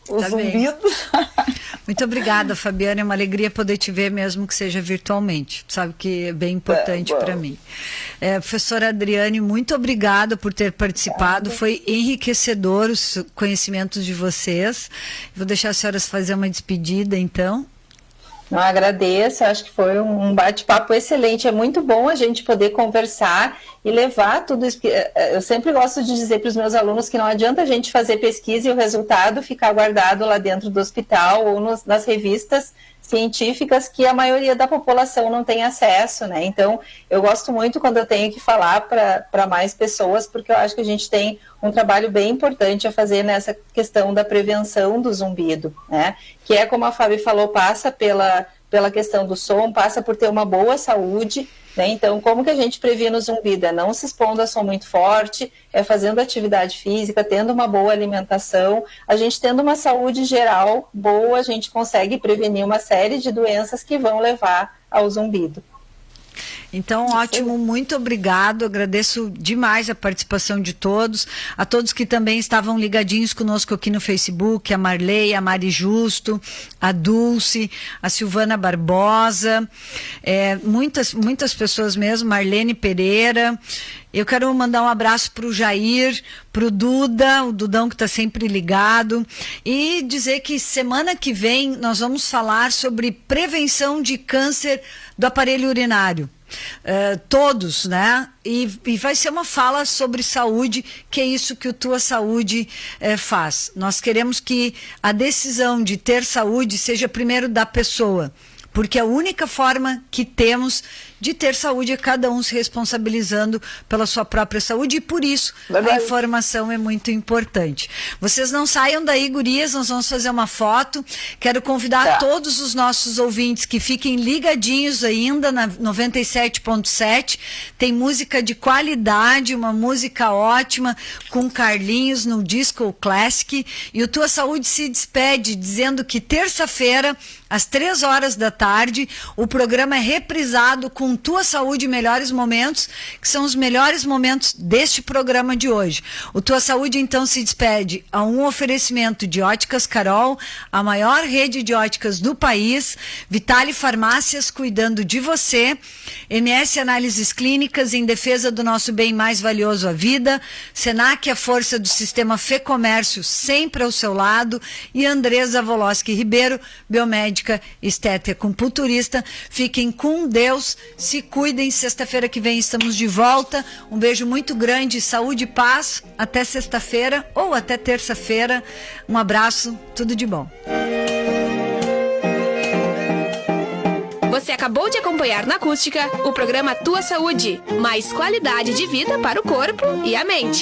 o zumbido. Muito obrigada, Fabiana. É uma alegria poder te ver, mesmo que seja virtualmente. Sabe que é bem importante para mim. Professora Adriane, muito obrigada por ter participado. Foi enriquecedor os conhecimentos de vocês. Vou deixar as senhoras fazer uma despedida, então. Eu agradeço, acho que foi um bate-papo excelente. É muito bom a gente poder conversar e levar tudo isso. Eu sempre gosto de dizer para os meus alunos que não adianta a gente fazer pesquisa e o resultado ficar guardado lá dentro do hospital ou nas revistas científicas que a maioria da população não tem acesso, né? Então, eu gosto muito quando eu tenho que falar para mais pessoas, porque eu acho que a gente tem um trabalho bem importante a fazer nessa questão da prevenção do zumbido, né? Que é, como a Fábio falou, passa pela questão do som, passa por ter uma boa saúde, né? Então, como que a gente previne o zumbido? É não se expondo a som muito forte, é fazendo atividade física, tendo uma boa alimentação. A gente tendo uma saúde geral boa, a gente consegue prevenir uma série de doenças que vão levar ao zumbido. Então, ótimo, muito obrigado, agradeço demais a participação de todos, a todos que também estavam ligadinhos conosco aqui no Facebook, a Marley, a Mari Justo, a Dulce, a Silvana Barbosa, muitas pessoas mesmo, Marlene Pereira. Eu quero mandar um abraço para o Jair, para o Duda, o Dudão que está sempre ligado, e dizer que semana que vem nós vamos falar sobre prevenção de câncer do aparelho urinário. Todos, né? E vai ser uma fala sobre saúde, que é isso que o Tua Saúde faz. Nós queremos que a decisão de ter saúde seja primeiro da pessoa, porque a única forma que temos de ter saúde é cada um se responsabilizando pela sua própria saúde, e por isso a informação é muito importante. Vocês não saiam daí, gurias, nós vamos fazer uma foto. Quero convidar todos os nossos ouvintes que fiquem ligadinhos ainda na 97.7. Tem música de qualidade, uma música ótima com Carlinhos no Disco Classic, e o Tua Saúde se despede dizendo que terça-feira, às 3 horas da tarde, o programa é reprisado com Tua Saúde Melhores Momentos, que são os melhores momentos deste programa de hoje. O Tua Saúde, então, se despede a um oferecimento de Óticas Carol, a maior rede de óticas do país, Vitale Farmácias cuidando de você, MS Análises Clínicas em defesa do nosso bem mais valioso, a vida, Senac, a força do sistema Fê Comércio sempre ao seu lado, e Andresa Voloski Ribeiro, biomédica, estética, acupunturista. Fiquem com Deus, se cuidem. Sexta-feira que vem estamos de volta. Um beijo muito grande, saúde e paz. Até sexta-feira ou até terça-feira. Um abraço, tudo de bom. Você acabou de acompanhar na Acústica o programa Tua Saúde, mais qualidade de vida para o corpo e a mente.